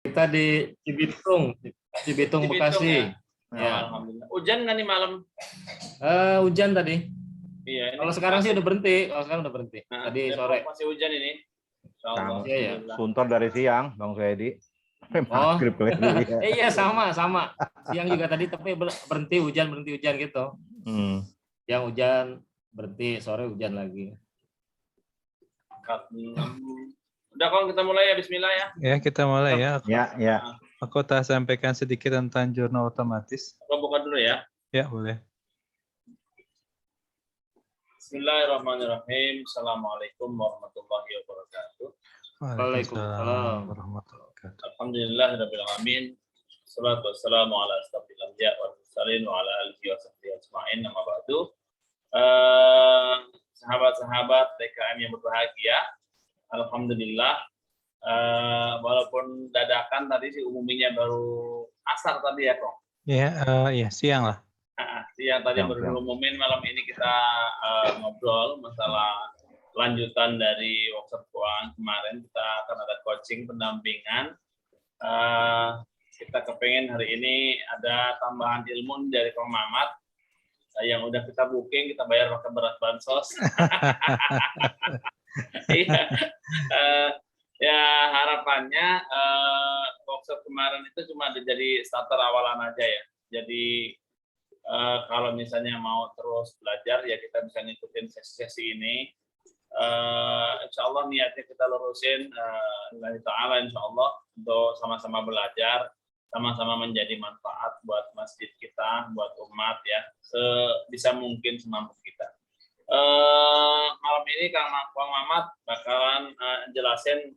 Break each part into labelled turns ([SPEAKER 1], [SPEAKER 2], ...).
[SPEAKER 1] Kita di Cibitung,
[SPEAKER 2] Cibitung
[SPEAKER 1] Bekasi.
[SPEAKER 2] ya.
[SPEAKER 1] Ya.
[SPEAKER 2] Alhamdulillah. Hujan nggak nih malam?
[SPEAKER 1] Hujan tadi.
[SPEAKER 2] Iya.
[SPEAKER 1] Kalau sekarang sih udah berhenti. Kalau sekarang udah berhenti.
[SPEAKER 2] Nah,
[SPEAKER 1] Tadi
[SPEAKER 2] Depok
[SPEAKER 1] sore.
[SPEAKER 2] masih hujan ini.
[SPEAKER 3] Sama.
[SPEAKER 1] Iya, ya.
[SPEAKER 3] Sunter dari siang, Bang Suedi.
[SPEAKER 1] Oh,
[SPEAKER 3] Maghrib lagi.
[SPEAKER 1] iya sama. Siang juga tadi tapi berhenti hujan gitu. Yang hujan berhenti, sore hujan lagi.
[SPEAKER 2] Udah kalau kita mulai ya, Bismillah ya.
[SPEAKER 4] Ya, kita mulai ya.
[SPEAKER 3] Ya.
[SPEAKER 4] Aku tak sampaikan sedikit tentang jurnal otomatis.
[SPEAKER 2] Aku buka dulu ya.
[SPEAKER 4] Ya, boleh.
[SPEAKER 2] Bismillahirrahmanirrahim. Assalamualaikum warahmatullahi wabarakatuh.
[SPEAKER 1] Waalaikumsalam
[SPEAKER 4] warahmatullahi wabarakatuh.
[SPEAKER 2] Alhamdulillahirabbil alamin. Wassalatu wassalamu ala asyrofil anbiya wal mursalin wa ala alihi wa sahbihi ajmain. Amma ba'du. Sahabat-sahabat TKM yang berbahagia, alhamdulillah, walaupun dadakan tadi sih umumnya baru asar tadi ya, Kong.
[SPEAKER 4] Ya, siang lah.
[SPEAKER 2] Siang tadi baru umumin, malam ini kita ngobrol masalah lanjutan dari workshop keuangan kemarin. Kita akan ada coaching pendampingan. Kita kepengen hari ini ada tambahan ilmu dari Kong Mamat yang udah kita booking, kita bayar pakai beras bansos. Iya. Ya harapannya workshop kemarin itu cuma jadi starter awalan aja ya. Jadi kalau misalnya mau terus belajar ya kita bisa ngikutin sesi-sesi ini. Insya Allah niatnya kita lurusin Allah Ta'ala insya Allah untuk sama-sama belajar, sama-sama menjadi manfaat buat masjid kita, buat umat ya, sebisa mungkin semampu kita. Malam ini Kang Mamat bakalan jelasin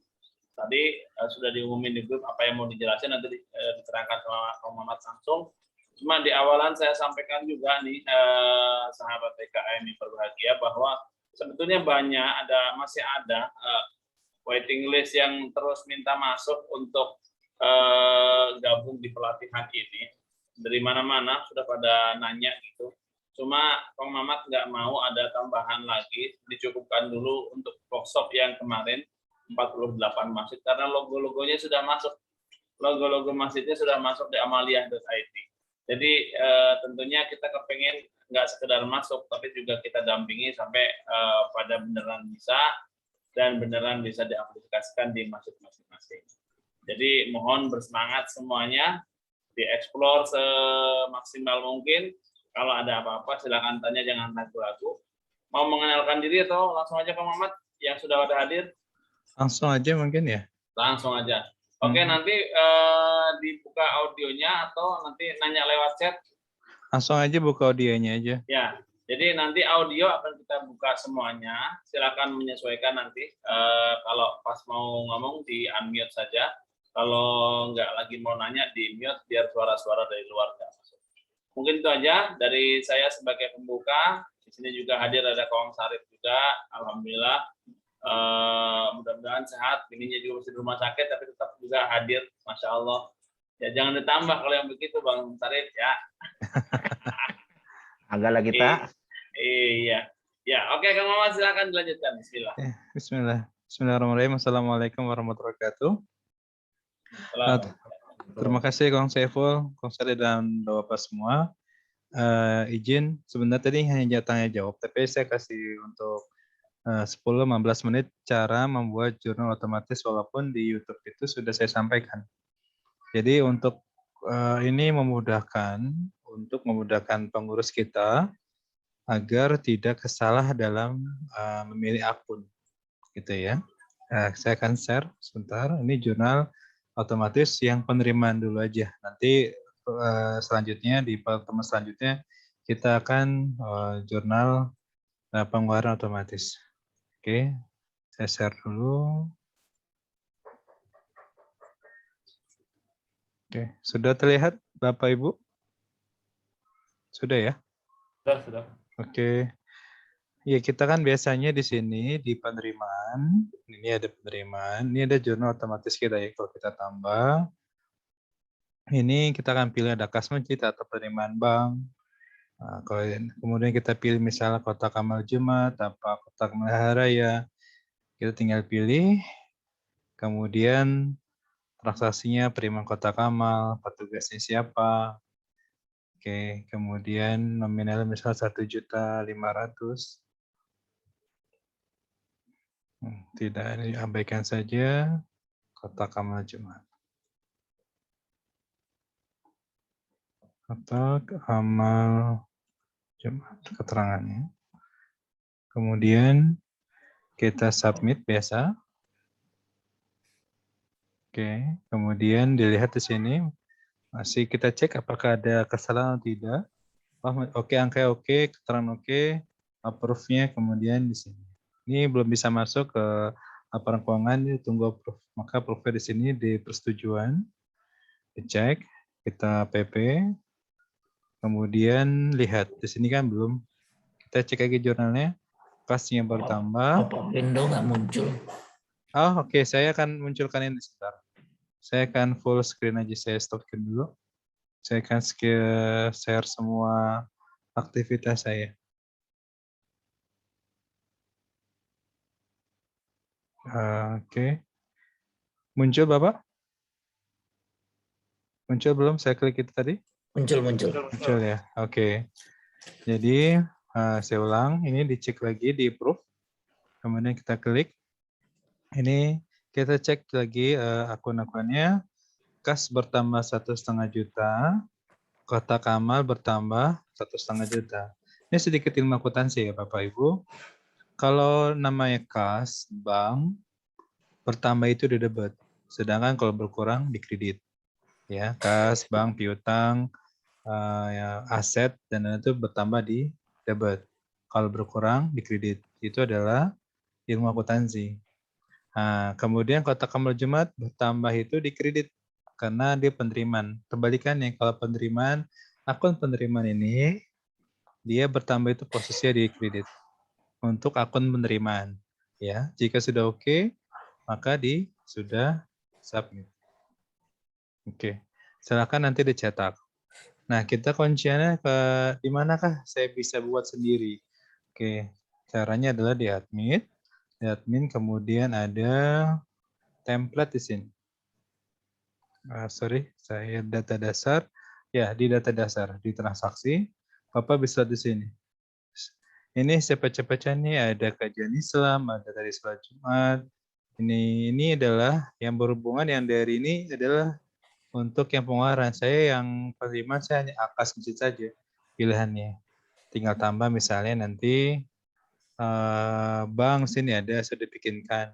[SPEAKER 2] tadi sudah diumumin di grup apa yang mau dijelasin nanti diterangkan sama Kang Mamat langsung. Cuma di awalan saya sampaikan juga nih sahabat TKM yang berbahagia bahwa sebetulnya masih ada waiting list yang terus minta masuk untuk gabung di pelatihan ini. Dari mana-mana sudah pada nanya gitu. Cuma Kang Mamat nggak mau ada tambahan lagi, dicukupkan dulu untuk workshop yang kemarin 48 masjid karena logo-logonya sudah masuk. Logo-logo masjidnya sudah masuk di amaliyah.id. Jadi tentunya kita kepengen nggak sekedar masuk, tapi juga kita dampingi sampai pada beneran bisa dan beneran bisa diaplikasikan di masjid masing-masing. Jadi mohon bersemangat semuanya, dieksplor semaksimal mungkin. Kalau ada apa-apa silakan tanya, jangan ragu-ragu. Mau mengenalkan diri atau langsung aja Pak Muhammad yang sudah ada hadir?
[SPEAKER 4] Langsung aja mungkin ya?
[SPEAKER 2] Langsung aja. Oke, nanti dibuka audionya atau nanti nanya lewat chat?
[SPEAKER 4] Langsung aja buka audionya aja.
[SPEAKER 2] Ya, jadi nanti audio akan kita buka semuanya. Silakan menyesuaikan nanti. Kalau pas mau ngomong di unmute saja. Kalau nggak lagi mau nanya di mute biar suara-suara dari luar nggak masuk. Mungkin itu aja dari saya sebagai pembuka. Di sini juga hadir ada Kong Sarif juga. Alhamdulillah. Mudah-mudahan sehat. Bininya juga masih di rumah sakit tapi tetap juga hadir. Masya Allah. Ya jangan ditambah kalau yang begitu Bang Sarif ya.
[SPEAKER 3] Agak lagi tak.
[SPEAKER 2] Iya. Ya, oke Kang Mamat silakan dilanjutkan. Bismillah.
[SPEAKER 4] Bismillah. Bismillahirrahmanirrahim. Assalamualaikum warahmatullahi wabarakatuh. Terima kasih Kang Saiful, Kang Sari dan Bapak semua. Izin sebenarnya tadi hanya tanya jawab, tapi saya kasih untuk 10-15 menit cara membuat jurnal otomatis walaupun di YouTube itu sudah saya sampaikan. Jadi untuk ini untuk memudahkan pengurus kita agar tidak kesalah dalam memilih akun, gitu ya. Saya akan share sebentar. Ini jurnal otomatis yang penerimaan dulu aja. Nanti selanjutnya di pertemuan selanjutnya kita akan jurnal pengeluaran otomatis. Oke, saya share dulu. Oke, sudah terlihat Bapak Ibu? Sudah ya?
[SPEAKER 1] Sudah.
[SPEAKER 4] Oke. Ya, kita kan biasanya di sini di penerimaan, ini ada penerimaan, ini ada jurnal otomatis kita ya. Kalau kita tambah, ini kita akan pilih ada kas masjid atau penerimaan bank. Nah, kemudian kita pilih misalnya kotak amal Jumat, apa kotak melihara ya, kita tinggal pilih, kemudian transaksinya Prima Kotak Amal, petugasnya siapa. Oke, kemudian nominal misal 1.500.000. Tidak, diabaikan saja kotak amal Jumat. Kotak amal Jumat keterangannya. Kemudian kita submit biasa. Oke, kemudian dilihat di sini masih kita cek apakah ada kesalahan atau tidak. Oh, oke, angka oke, keterangan oke, approve-nya kemudian di sini. Ini belum bisa masuk ke laporan keuangan, tunggu approve. Maka approve di sini di persetujuan, dicek, kita PP, kemudian lihat di sini kan belum. Kita cek lagi jurnalnya, kasnya bertambah.
[SPEAKER 5] Apa window nggak muncul?
[SPEAKER 4] Oh, oke, saya akan munculkan ini sebentar. Saya akan full screen aja, saya stopkan dulu. Saya akan share semua aktivitas saya. Oke. Muncul Bapak? Muncul belum? Saya klik itu tadi?
[SPEAKER 5] Muncul.
[SPEAKER 4] Muncul ya. Oke. Jadi saya ulang, ini dicek lagi di approve. Kemudian kita klik. Ini kita cek lagi akun-akunnya. Kas bertambah 1,5 juta. Kotak amal bertambah 1,5 juta. Ini sedikit ilmu akuntansi ya Bapak Ibu. Kalau namanya kas, bank, bertambah itu di debit. Sedangkan kalau berkurang di kredit. Ya, kas, bank, piutang, ya, aset, dan itu bertambah di debit. Kalau berkurang di kredit. Itu adalah ilmu akuntansi. Nah, kemudian kotak amal Jumat bertambah itu di kredit. Karena dia penerimaan. Kebalikannya, kalau penerimaan, akun penerimaan ini, dia bertambah itu posisinya di kredit. Untuk akun penerimaan. Ya, jika sudah oke, maka sudah submit. Oke, silakan nanti dicetak. Nah, kita kunciannya di manakah saya bisa buat sendiri? Oke, caranya adalah di admin. Di admin kemudian ada template di sini. Sorry, saya data dasar. Ya, di data dasar, di transaksi. Bapak bisa di sini. Ini cepat-cepatnya nih ada kajian Islam, ada dari sholat Jumat. Ini adalah yang berhubungan yang dari ini adalah untuk yang pengeluaran. Saya yang penerimaan saya hanya akas masjid saja pilihannya. Tinggal tambah misalnya nanti bank sini ada sudah dibikinkan.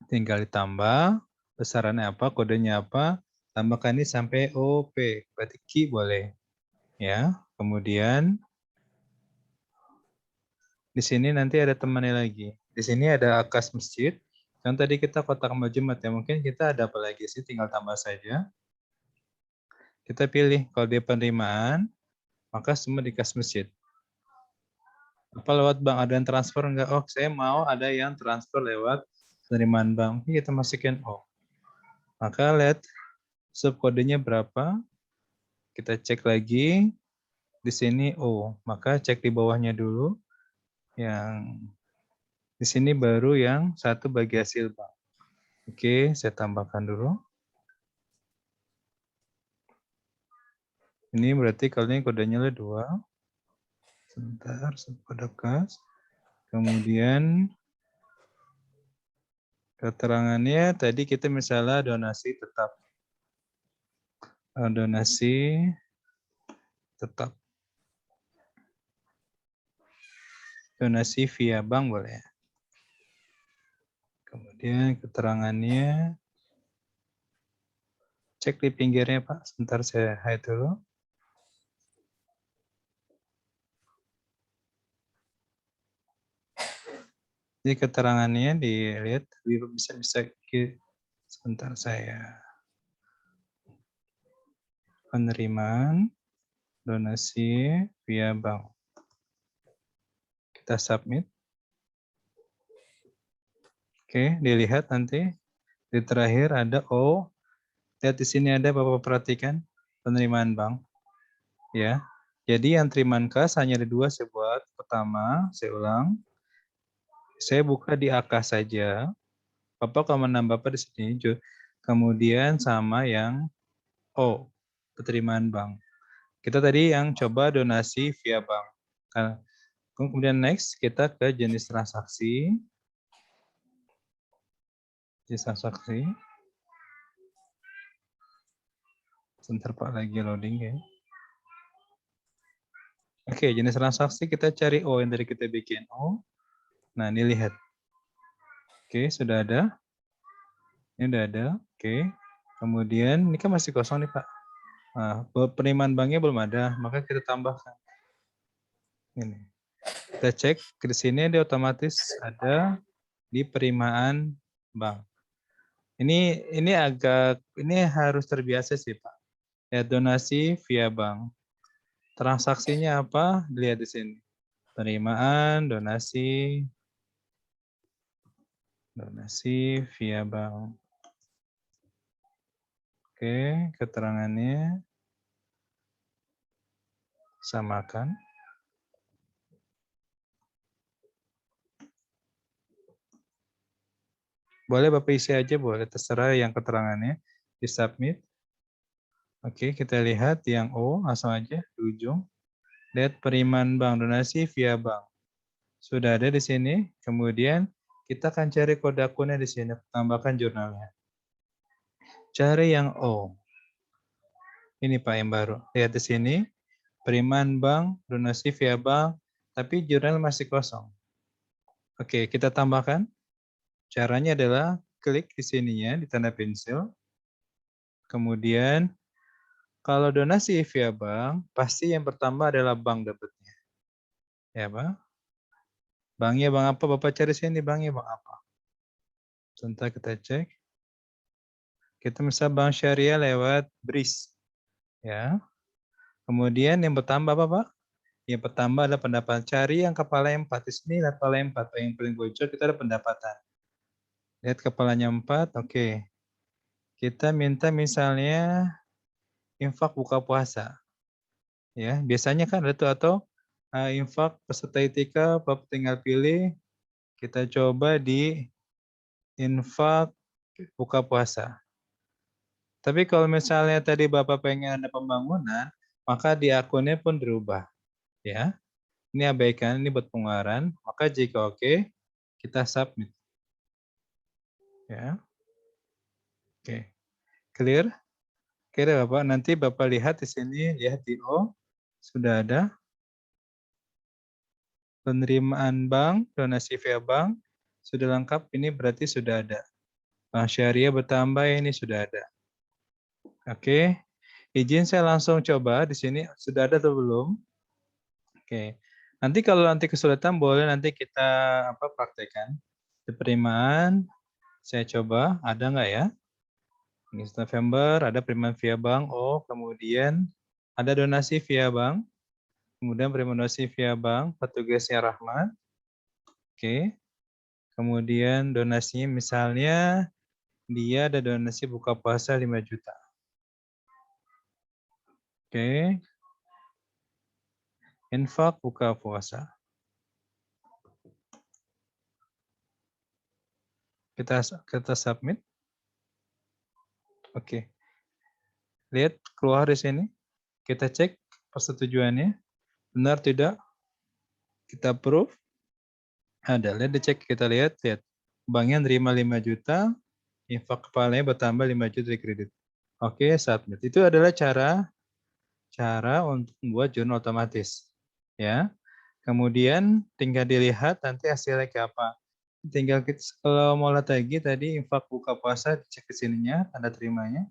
[SPEAKER 4] Tinggal ditambah besarannya apa, kodenya apa, tambahkan ini sampai OP, berarti Q boleh. Ya, kemudian di sini nanti ada temannya lagi. Di sini ada akas masjid. Yang tadi kita kotak amal Jumat ya, mungkin kita ada apa lagi sih, tinggal tambah saja. Kita pilih, kalau dia penerimaan, maka semua di kas masjid. Apa lewat bank, ada yang transfer enggak? Oh, saya mau ada yang transfer lewat penerimaan bank. Ini kita masukin O. Maka lihat subkodenya berapa. Kita cek lagi. Di sini O. Maka cek di bawahnya dulu. Yang di sini baru yang satu bagi hasil bank. Oke, saya tambahkan dulu. Ini berarti kalau ini kodenya adalah 2. Sebentar, kode kas. Kemudian keterangannya tadi kita misalnya donasi tetap. Donasi tetap. Donasi via bank boleh. Kemudian keterangannya cek di pinggirnya Pak. Sebentar saya hide dulu. Jadi keterangannya dilihat bisa sebentar saya penerimaan donasi via bank. Kita submit. Oke, dilihat nanti di terakhir ada O. Lihat di sini ada Bapak perhatikan penerimaan bank. Ya. Jadi yang terimaan kas hanya ada 2 saya buat. Pertama, saya ulang. Saya buka di AK saja. Bapak kalau menambah apa di sini? kemudian sama yang O, penerimaan bank. Kita tadi yang coba donasi via bank. Kemudian next kita ke jenis transaksi. Jenis transaksi. Sebentar Pak, lagi loading ya. Oke, jenis transaksi kita cari O yang tadi kita bikin O. Nah, ini lihat. Oke, sudah ada. Ini sudah ada. Oke. Kemudian ini kan masih kosong nih Pak. Nah, penerimaan banknya belum ada, maka kita tambahkan. Ini. Kita cek ke sini dia otomatis ada di penerimaan bank. Ini harus terbiasa sih Pak. Ya, donasi via bank. Transaksinya apa? Dilihat di sini. Penerimaan, donasi via bank. Oke, keterangannya samakan. Boleh Bapak isi aja, boleh terserah yang keterangannya di submit. Oke, kita lihat yang O, langsung aja di ujung. Lihat penerimaan bank, donasi via bank. Sudah ada di sini. Kemudian kita akan cari kode akunnya di sini, tambahkan jurnalnya. Cari yang O. Ini Pak yang baru. Lihat di sini, penerimaan bank, donasi via bank, tapi jurnal masih kosong. Oke, kita tambahkan. Caranya adalah klik di sininya, di tanda pensil. Kemudian, kalau donasi via bank, pasti yang pertama adalah bank debitnya. Ya, Pak. Banknya bank apa? Bapak cari sini, banknya bank apa? Sebentar kita cek. Kita misal bank syariah lewat BRIS. Ya. Kemudian yang bertambah apa, Pak? Yang pertama adalah pendapatan. Cari yang kepala 4. Di sini kepala 4. Yang paling bocor kita ada pendapatan. Lihat kepalanya 4, oke. Kita minta misalnya infak buka puasa. Ya, biasanya kan ada tuh atau infak peserta itikaf, Bapak tinggal pilih. Kita coba di infak buka puasa. Tapi kalau misalnya tadi Bapak pengen ada pembangunan, maka di akunnya pun dirubah. Ya, ini abaikan, ini buat pengeluaran. Maka jika oke, kita submit. Ya, oke, clear. Oke deh Bapak, nanti Bapak lihat di sini, lihat di O, sudah ada. Penerimaan bank, donasi via bank, sudah lengkap, ini berarti sudah ada. Bank syariah bertambah, ini sudah ada. Oke, izin saya langsung coba di sini, sudah ada atau belum? Oke, nanti kalau nanti kesulitan boleh nanti kita praktekkan. Di penerimaan, saya coba, ada nggak ya? Ini November, ada penerimaan via bank, oh kemudian ada donasi via bank, kemudian penerimaan donasi via bank, petugasnya Rahmat. Oke. Kemudian donasinya misalnya dia ada donasi buka puasa 5 juta. Oke. Infak buka puasa. Kita submit. Oke. Lihat keluar di sini. Kita cek persetujuannya. Benar tidak? Kita approve. Ada, lihat dicek, kita lihat. Banknya nerima 5 juta, infak kepalanya bertambah 5 juta di kredit. Oke, submit. Itu adalah cara untuk membuat jurnal otomatis. Ya. Kemudian tinggal dilihat nanti hasilnya kayak apa. Tinggal kita, kalau mau lihat lagi tadi infak buka puasa dicek ke sininya, tanda terimanya.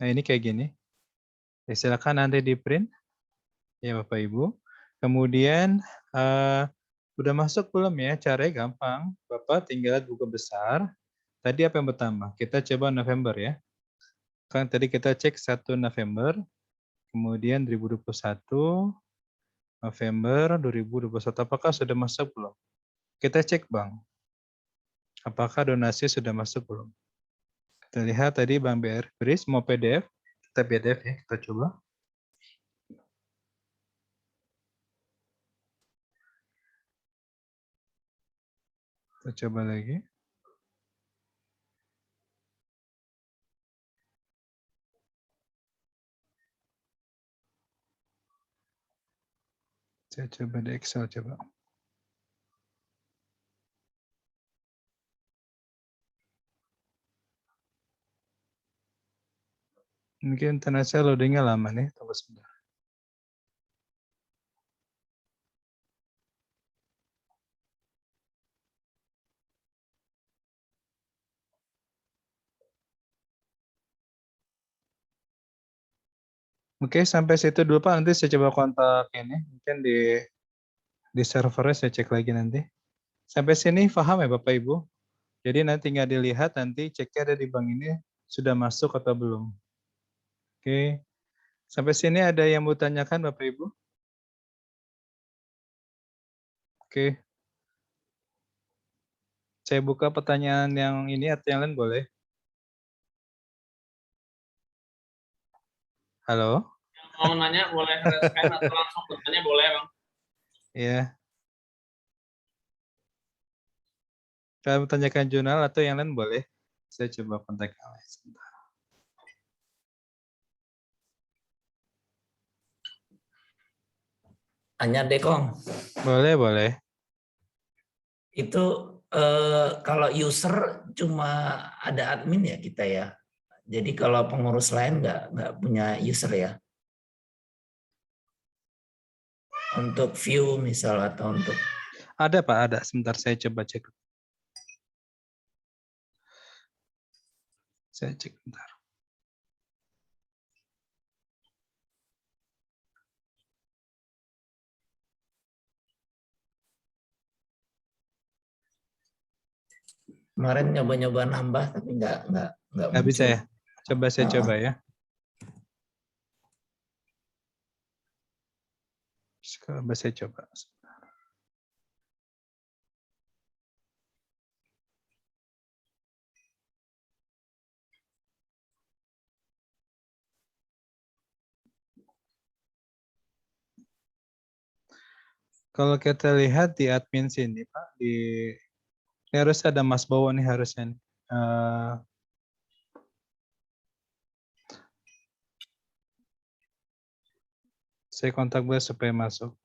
[SPEAKER 4] Nah ini kayak gini. Ya, silakan nanti di print ya Bapak Ibu. Kemudian udah masuk belum ya? Caranya gampang. Bapak tinggal lihat buku besar. Tadi apa yang bertambah? Kita coba November ya. Kan tadi kita cek 1 November. Kemudian 2021 November 2021. Apakah sudah masuk belum? Kita cek Bang. Apakah donasi sudah masuk belum? Kita lihat tadi Bang BRI mau PDF. Kita PDF ya, kita coba. Kita coba lagi. Saya coba di Excel coba. Mungkin internet saya loadingnya lama nih, tunggu sebentar. Oke, sampai situ dulu Pak. Nanti saya coba kontak ini. Mungkin di servernya saya cek lagi nanti. Sampai sini paham ya Bapak Ibu? Jadi nanti tinggal dilihat nanti ceknya ada di bank ini sudah masuk atau belum. Oke. Sampai sini ada yang mau tanyakan Bapak Ibu? Oke. Saya buka pertanyaan yang ini atau yang lain boleh? Halo?
[SPEAKER 2] Mau nanya boleh scan atau langsung bertanya boleh Bang.
[SPEAKER 4] Iya. Kalau tanyakan jurnal atau yang lain boleh. Saya coba kontak Alex sebentar.
[SPEAKER 5] Tanya deh Kong,
[SPEAKER 4] Boleh, boleh.
[SPEAKER 5] itu kalau user cuma ada admin ya kita ya. Jadi kalau pengurus lain nggak punya user ya. Untuk view misal atau untuk
[SPEAKER 4] Ada Pak, ada. Sebentar saya coba cek. Saya cek bentar.
[SPEAKER 5] kemarin nyoba-nyoba nambah tapi nggak
[SPEAKER 4] Nggak bisa
[SPEAKER 5] muncul.
[SPEAKER 4] ya? Coba saya coba ya. Coba saya coba. Kalau kita lihat di admin sini Pak, ini harus ada Mas Bowo nih harusnya. Saya kontak beliau supaya masuk.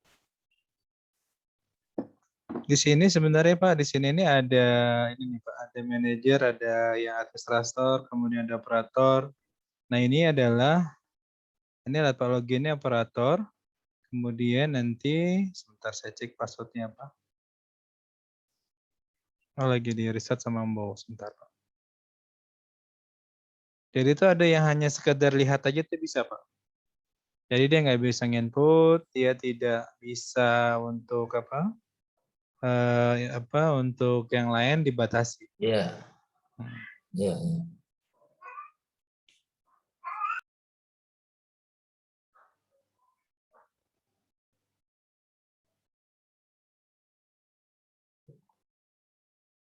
[SPEAKER 4] Di sini sebenarnya Pak, di sini ini ada ini nih Pak, ada manajer, ada yang administrator, kemudian ada operator. Nah ini adalah Pak loginnya operator. Kemudian nanti sebentar saya cek passwordnya apa. Oh lagi di reset sama Mbak sebentar Pak. Jadi itu ada yang hanya sekedar lihat aja itu bisa Pak. Jadi dia nggak bisa nginput, dia tidak bisa untuk untuk yang lain dibatasi.
[SPEAKER 5] Iya. Iya.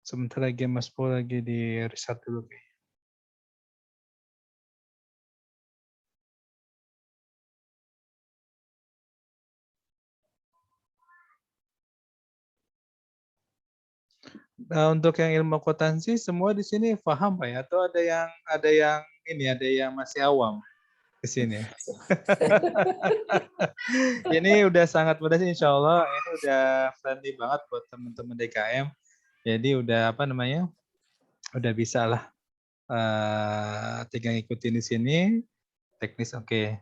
[SPEAKER 4] Sebentar lagi Mas Po lagi di reset dulu. Nah, untuk yang ilmu akuntansi semua di sini paham Pak ya? Atau ada yang masih awam di sini? Ini udah sangat mudah sih Insya Allah. Ini udah friendly banget buat teman-teman DKM. Jadi udah udah bisa lah. Tinggal ngikutin di sini. Teknis oke.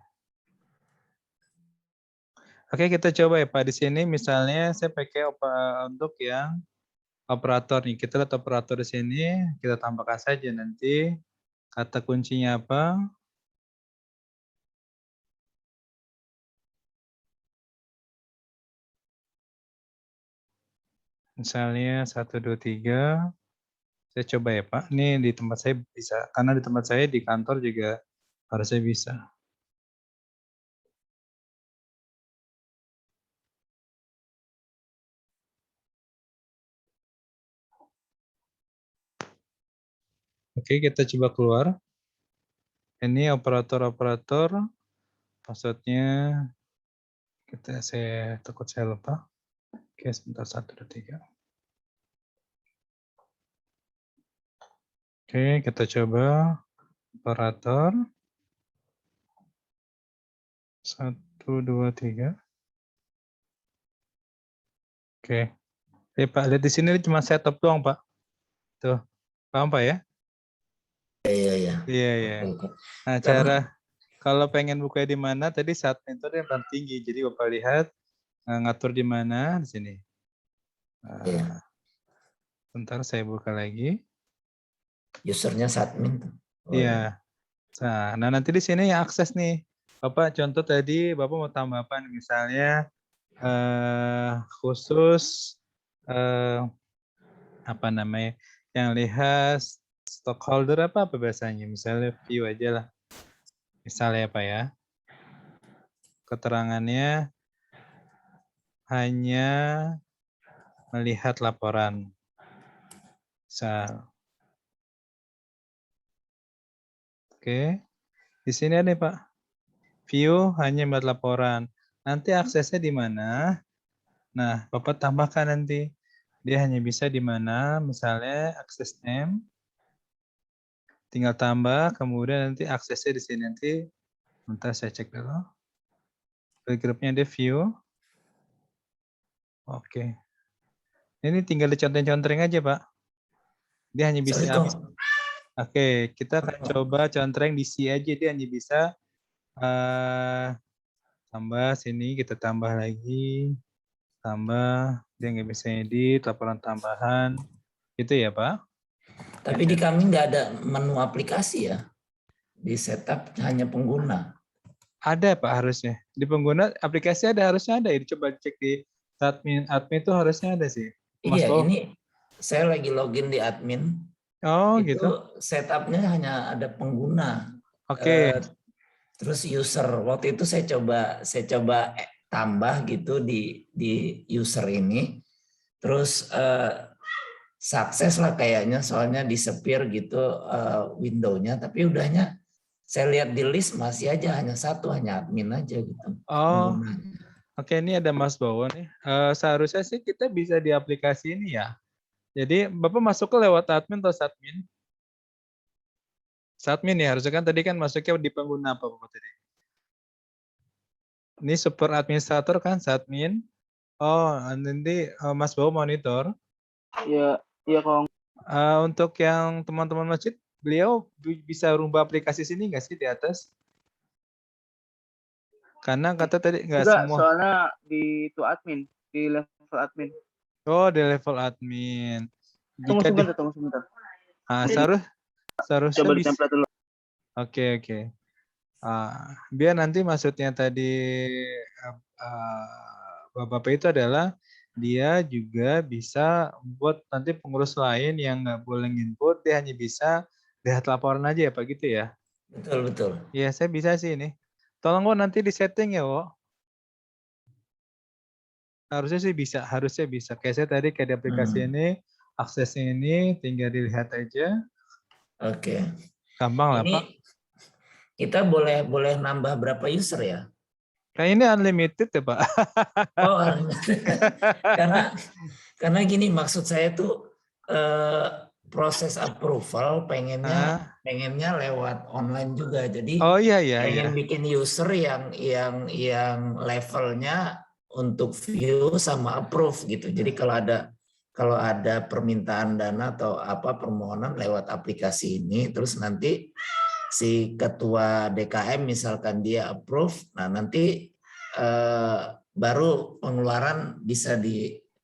[SPEAKER 4] Oke kita coba ya Pak di sini. Misalnya saya pakai untuk yang operator nih. Kita lihat operator di sini. Kita tambahkan saja nanti kata kuncinya apa. Misalnya 1, 2, 3. Saya coba ya Pak. Ini di tempat saya bisa. Karena di tempat saya di kantor juga harusnya bisa. Oke kita coba keluar. Ini operator-operator. Maksudnya saya takut saya lupa. Oke sebentar 1, 2, 3. Oke kita coba operator. 1, 2, 3. Oke. Pak, lihat di sini cuma setup doang, Pak. Tuh. Paham, Pak ya?
[SPEAKER 5] Iya.
[SPEAKER 4] Iya.
[SPEAKER 5] Oke.
[SPEAKER 4] Nah, cara kalau pengen buka di mana tadi submit itu yang paling tinggi. Jadi Bapak lihat ngatur di mana di sini.
[SPEAKER 5] Iya.
[SPEAKER 4] Bentar saya buka lagi.
[SPEAKER 5] Usernya submit.
[SPEAKER 4] Iya. Nah, nanti di sini yang akses nih. Bapak contoh tadi Bapak mau tambah apa nih? Misalnya khusus apa namanya? Yang lihat stockholder apa bahasanya? Misalnya view aja lah. Misalnya apa ya? Keterangannya hanya melihat laporan. Oke. Di sini ada Pak. View hanya melihat laporan. Nanti aksesnya di mana? Nah, Bapak tambahkan nanti. Dia hanya bisa di mana? Misalnya akses name. Tinggal tambah, kemudian nanti aksesnya di sini nanti. Bentar saya cek dulu. Grupnya ada view. Oke. Ini tinggal dicontreng-contreng aja, Pak. Dia hanya bisa. Oke, kita akan coba contreng di C aja. Dia hanya bisa tambah sini, kita tambah lagi. Tambah, dia nggak bisa edit, laporan tambahan. Gitu ya, Pak?
[SPEAKER 5] Tapi di kami nggak ada menu aplikasi ya. Di setup hanya pengguna.
[SPEAKER 4] Ada Pak harusnya. Di pengguna aplikasi harusnya ada. Coba cek di admin itu harusnya ada sih. Mas
[SPEAKER 5] Iya,
[SPEAKER 4] Bo.
[SPEAKER 5] ini saya lagi login di admin.
[SPEAKER 4] Oh,
[SPEAKER 5] itu
[SPEAKER 4] gitu.
[SPEAKER 5] Setupnya hanya ada pengguna.
[SPEAKER 4] Oke.
[SPEAKER 5] Terus user. Waktu itu saya coba tambah gitu di user ini. Terus sukses lah kayaknya, soalnya disappear gitu window-nya, tapi udahnya saya lihat di list masih aja hanya satu, hanya admin aja gitu.
[SPEAKER 4] Oh, oke, ini ada Mas Bowo nih. Seharusnya sih kita bisa di aplikasi ini ya. Jadi Bapak masuk ke lewat admin atau admin? Admin ya, harusnya kan tadi kan masuknya di pengguna apa Bapak tadi? Ini super administrator kan, admin. Oh, nanti Mas Bowo monitor.
[SPEAKER 6] Iya Kong.
[SPEAKER 4] Untuk yang teman-teman masjid, beliau bisa rubah aplikasi sini nggak sih di atas? Karena kata tadi nggak semua.
[SPEAKER 6] Soalnya di itu admin, di level admin.
[SPEAKER 4] Oh, di level admin.
[SPEAKER 6] Tunggu sebentar.
[SPEAKER 4] Seharusnya
[SPEAKER 6] coba
[SPEAKER 4] bisa.
[SPEAKER 6] ditempel dulu.
[SPEAKER 4] Oke. Biar nanti maksudnya tadi Bapak itu adalah dia juga bisa buat nanti pengurus lain yang nggak boleh input, dia hanya bisa lihat laporan aja ya Pak gitu ya?
[SPEAKER 5] Betul.
[SPEAKER 4] Iya, saya bisa sih ini. Tolong Wo nanti di setting ya Wo. Harusnya bisa. Kayak saya tadi kayak di aplikasi ini, aksesnya ini tinggal dilihat aja.
[SPEAKER 5] Oke.
[SPEAKER 4] Gampang lah Pak.
[SPEAKER 5] Kita boleh nambah berapa user ya?
[SPEAKER 4] Kayak ini unlimited ya Pak.
[SPEAKER 5] Oh, karena gini, maksud saya tuh proses approval pengennya lewat online juga. Jadi pengen bikin user yang levelnya untuk view sama approve gitu. Jadi kalau ada permintaan dana atau apa permohonan lewat aplikasi ini, terus nanti si ketua DKM misalkan dia approve, nah nanti baru pengeluaran bisa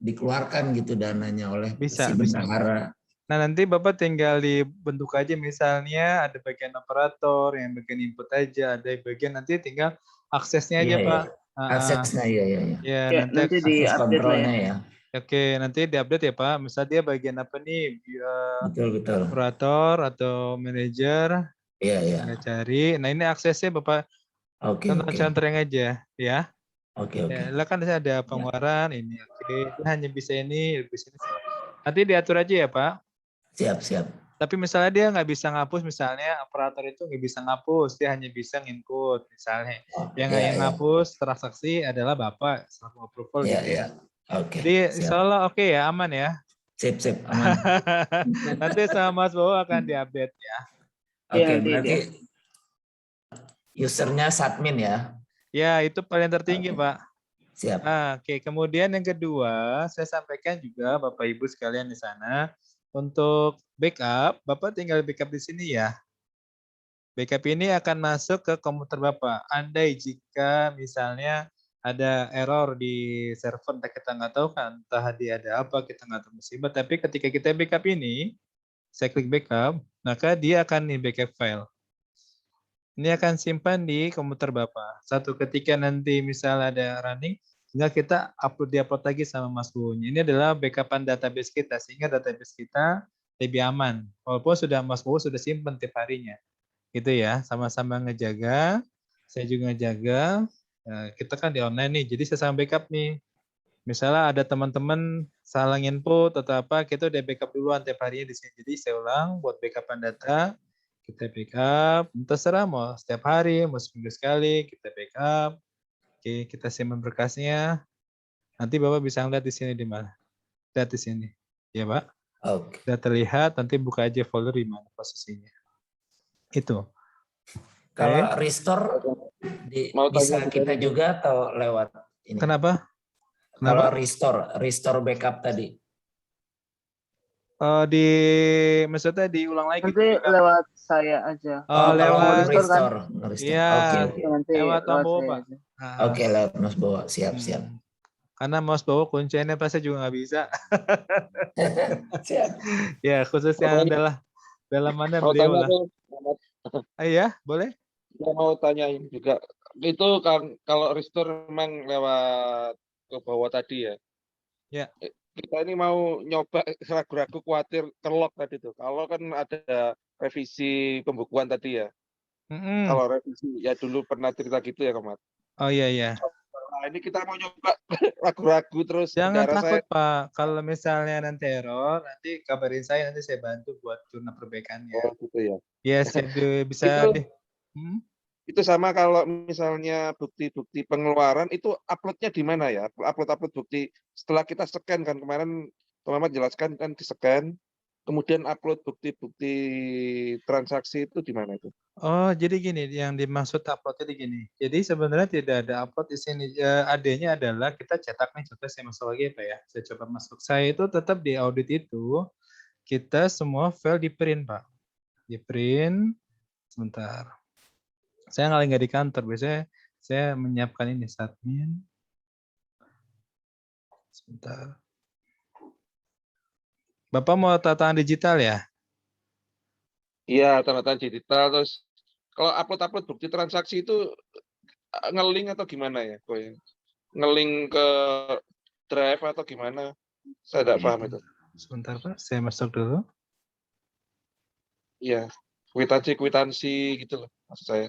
[SPEAKER 5] dikeluarkan gitu dananya oleh si bendahara.
[SPEAKER 4] Nah nanti Bapak tinggal dibentuk aja, misalnya ada bagian operator yang bagian input aja, ada bagian nanti tinggal aksesnya aja Pak.
[SPEAKER 5] Aksesnya
[SPEAKER 4] ya.
[SPEAKER 6] Nanti di update lah ya.
[SPEAKER 4] Oke, nanti diupdate ya Pak. Misal dia bagian apa nih?
[SPEAKER 5] Betul.
[SPEAKER 4] Operator atau manajer.
[SPEAKER 5] Iya.
[SPEAKER 4] Cari. Nah ini aksesnya Bapak contoh-contohnya aja ya.
[SPEAKER 5] Oke.
[SPEAKER 4] Ya, kan ada pengeluaran ini. Oke, hanya bisa ini, bisa ini. Nanti diatur aja ya Pak.
[SPEAKER 5] Siap.
[SPEAKER 4] Tapi misalnya dia nggak bisa ngapus, misalnya operator itu nggak bisa ngapus, dia hanya bisa nginput misalnya. Yang ngapus transaksi adalah Bapak selaku approval gitu ya.
[SPEAKER 5] Oke.
[SPEAKER 4] Jadi insya Allah oke ya, aman ya.
[SPEAKER 5] Sip, aman.
[SPEAKER 4] Nanti sama Mas Bowo akan diupdate ya.
[SPEAKER 5] Oke, berarti usernya admin ya?
[SPEAKER 4] Ya, itu paling tertinggi Pak.
[SPEAKER 5] Siap.
[SPEAKER 4] Oke, kemudian yang kedua, saya sampaikan juga Bapak Ibu sekalian di sana, untuk backup, Bapak tinggal backup di sini ya. Backup ini akan masuk ke komputer Bapak. Andai jika misalnya ada error di server, kita nggak tahu kan, entah dia ada apa, kita nggak tahu musibah. Tapi ketika kita backup ini, saya klik backup, maka dia akan nih backup file. Ini akan simpan di komputer Bapak. Satu ketika nanti misalnya ada running, tinggal kita upload lagi sama Mas Bowo. Ini adalah backupan database kita, sehingga database kita lebih aman. Walaupun Mas Bowo sudah simpan tiap harinya. Gitu ya, sama-sama ngejaga, saya juga ngejaga. Kita kan di online nih, jadi saya sama backup nih. Misalnya ada teman-teman salah input atau apa, kita udah backup duluan tiap harinya di sini. Jadi saya ulang buat backupan data, kita backup, terserah mau setiap hari, mau seminggu sekali, kita backup. Oke, kita simpan berkasnya. Nanti Bapak bisa lihat di sini di mana. Lihat di sini. Ya, Pak?
[SPEAKER 5] Oke.
[SPEAKER 4] Sudah terlihat, nanti buka aja folder di mana posisinya. Itu.
[SPEAKER 5] Kalau restore bisa kita juga atau lewat ini?
[SPEAKER 4] Kenapa?
[SPEAKER 5] Kalau restore backup tadi.
[SPEAKER 4] Maksudnya diulang lagi.
[SPEAKER 6] Nanti lewat saya aja.
[SPEAKER 4] Lewat
[SPEAKER 5] restore.
[SPEAKER 4] Iya.
[SPEAKER 6] Oke. Nanti
[SPEAKER 4] lewat Mas Bowo, Pak.
[SPEAKER 5] Oke, lewat Mas Bowo. Siap.
[SPEAKER 4] Karena Mas Bowo kuncinya pasti juga nggak bisa.
[SPEAKER 5] Siap.
[SPEAKER 4] Ya, khususnya adalah dalamannya beliau lah. Iya, boleh?
[SPEAKER 7] Saya mau tanyain juga. Itu kan kalau restore memang lewat ke bawah tadi ya.
[SPEAKER 4] Ya.
[SPEAKER 7] Kita ini mau nyoba ragu-ragu khawatir terlock tadi tuh. Kalau kan ada revisi pembukuan tadi ya. Kalau revisi ya dulu pernah cerita gitu ya, Komat.
[SPEAKER 4] Oh iya.
[SPEAKER 7] Nah, ini kita mau nyoba ragu-ragu terus.
[SPEAKER 4] Jangan takut, Pak. Kalau misalnya nanti error, nanti kabarin saya, nanti saya bantu buat jurnal perbaikannya.
[SPEAKER 7] Oh, gitu ya.
[SPEAKER 4] Yes, bisa deh.
[SPEAKER 7] Itu sama kalau misalnya bukti-bukti pengeluaran itu uploadnya di mana ya? Upload bukti setelah kita scan kan kemarin Muhammad jelaskan kan di scan, kemudian upload bukti-bukti transaksi itu di mana itu?
[SPEAKER 4] Oh, jadi gini, yang dimaksud upload itu gini. Jadi sebenarnya tidak ada upload di sini. Adanya adalah kita cetak nih, contoh saya masuk lagi Pak ya. Saya coba masuk. Saya itu tetap di audit itu kita semua file di print Pak. Di print sebentar. Saya nggak di kantor, biasanya saya menyiapkan ini admin. Sebentar. Bapak mau tanda tangan digital ya?
[SPEAKER 7] Iya, tanda tangan digital. Terus kalau upload bukti transaksi itu nge-link atau gimana ya? Nge-link ke drive atau gimana? Saya tidak paham itu.
[SPEAKER 4] Sebentar Pak, saya masuk dulu.
[SPEAKER 7] Iya, kwitansi gitu loh maksud saya.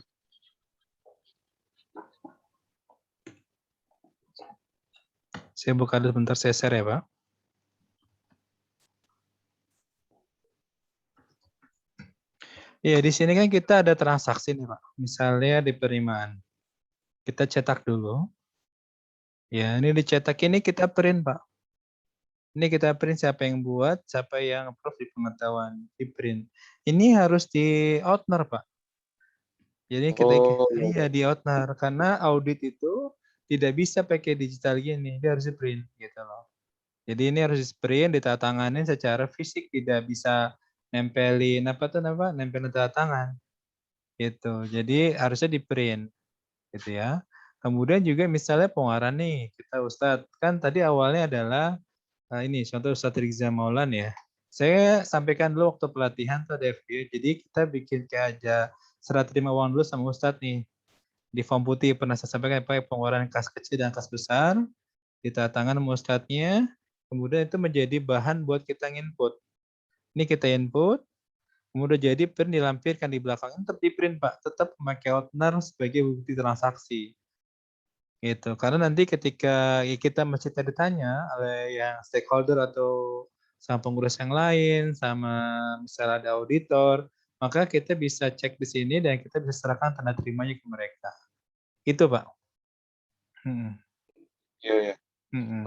[SPEAKER 4] Saya buka dulu bentar, saya share ya Pak. Ya, di sini kan kita ada transaksi nih Pak. Misalnya di penerimaan. Kita cetak dulu. Ya, ini dicetak ini kita print Pak. Ini kita print siapa yang buat, siapa yang approve di pengetahuan, di print. Ini harus di outner Pak. Jadi kita iya di outner karena audit itu tidak bisa pakai digital gini, dia harus di print gitu loh. Jadi ini harus di print, ditandatanganin secara fisik, tidak bisa nempelin nempelin tanda tangan gitu. Jadi harusnya di print gitu ya. Kemudian juga misalnya pengeluaran nih, kita Ustadz kan tadi awalnya adalah ini contoh Ustadz Rizal Maulan ya. Saya sampaikan dulu waktu pelatihan tuh ada FGD, jadi kita bikin kayak aja serah terima uang dulu sama Ustadz nih. Di form putih pernah saya sampaikan pengeluaran kas kecil dan kas besar, ditandatangan sama Ustadznya, kemudian itu menjadi bahan buat kita input. Ini kita input, kemudian jadi print dilampirkan di belakangnya, tetap di print Pak, tetap memakai outner sebagai bukti transaksi. Gitu. Karena nanti ketika kita masih ditanya oleh yang stakeholder atau sama pengurus yang lain, sama misalnya ada auditor, maka kita bisa cek di sini dan kita bisa serahkan tanda terimanya ke mereka. Itu Pak.
[SPEAKER 7] Iya.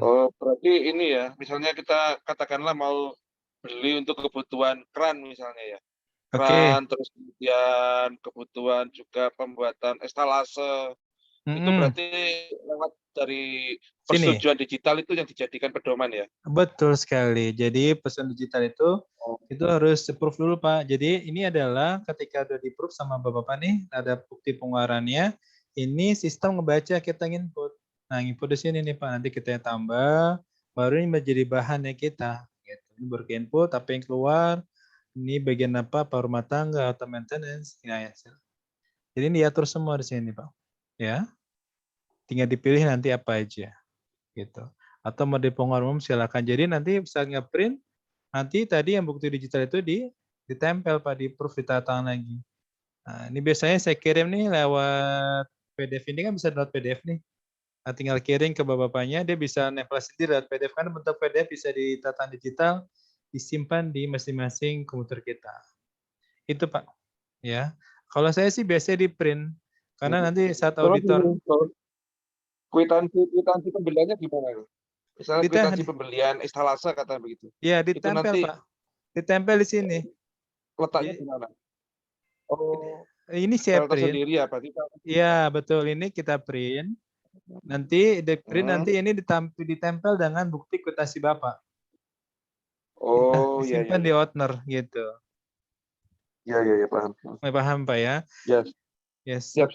[SPEAKER 7] Oh, berarti ini ya, misalnya kita katakanlah mau beli untuk kebutuhan kran misalnya ya. Kran, terus kemudian kebutuhan juga pembuatan estalase, Itu berarti lewat dari persetujuan digital itu yang dijadikan pedoman ya?
[SPEAKER 4] Betul sekali. Jadi persetujuan digital itu harus approve dulu Pak. Jadi ini adalah ketika udah di approve sama Bapak nih, ada bukti pengeluarannya, ini sistem ngebaca kita input. Nah, input di sini nih Pak, nanti kita tambah, baru ini menjadi bahannya kita. Gitu. Ini baru input, apa yang keluar, ini bagian apa, rumah tangga atau maintenance. Ya, ya. Jadi ini diatur semua di sini Pak. Ya, tinggal dipilih nanti apa aja. Gitu. Atau mau di pengeluaran umum silakan. Jadi nanti bisa nge-print, nanti tadi yang bukti digital itu ditempel Pak, di proof, ditata tangan lagi. Nah, ini biasanya saya kirim nih lewat PDF, ini kan bisa download PDF nih. Nah, tinggal kirim ke bapaknya, dia bisa nempel sendiri lewat PDF, karena bentuk PDF bisa ditata digital, disimpan di masing-masing komputer kita. Itu Pak. Ya. Kalau saya sih biasanya di print, karena nanti saat auditor.
[SPEAKER 7] Kwitansi pembeliannya gimana? Misalnya kwitansi pembelian instalasi kata begitu.
[SPEAKER 4] Iya, ditempel nanti, Pak. Ditempel di sini.
[SPEAKER 7] Letaknya gimana? Oh,
[SPEAKER 4] ini saya print.
[SPEAKER 7] Sendiri ya, Pak?
[SPEAKER 4] Iya, betul. Ini kita print. Nanti di print, nanti ini ditempel dengan bukti kwitansi Bapak.
[SPEAKER 7] Oh, iya.
[SPEAKER 4] Simpan di Outner gitu.
[SPEAKER 7] Iya, paham.
[SPEAKER 4] Paham Pak ya?
[SPEAKER 7] Yes.
[SPEAKER 4] Siap.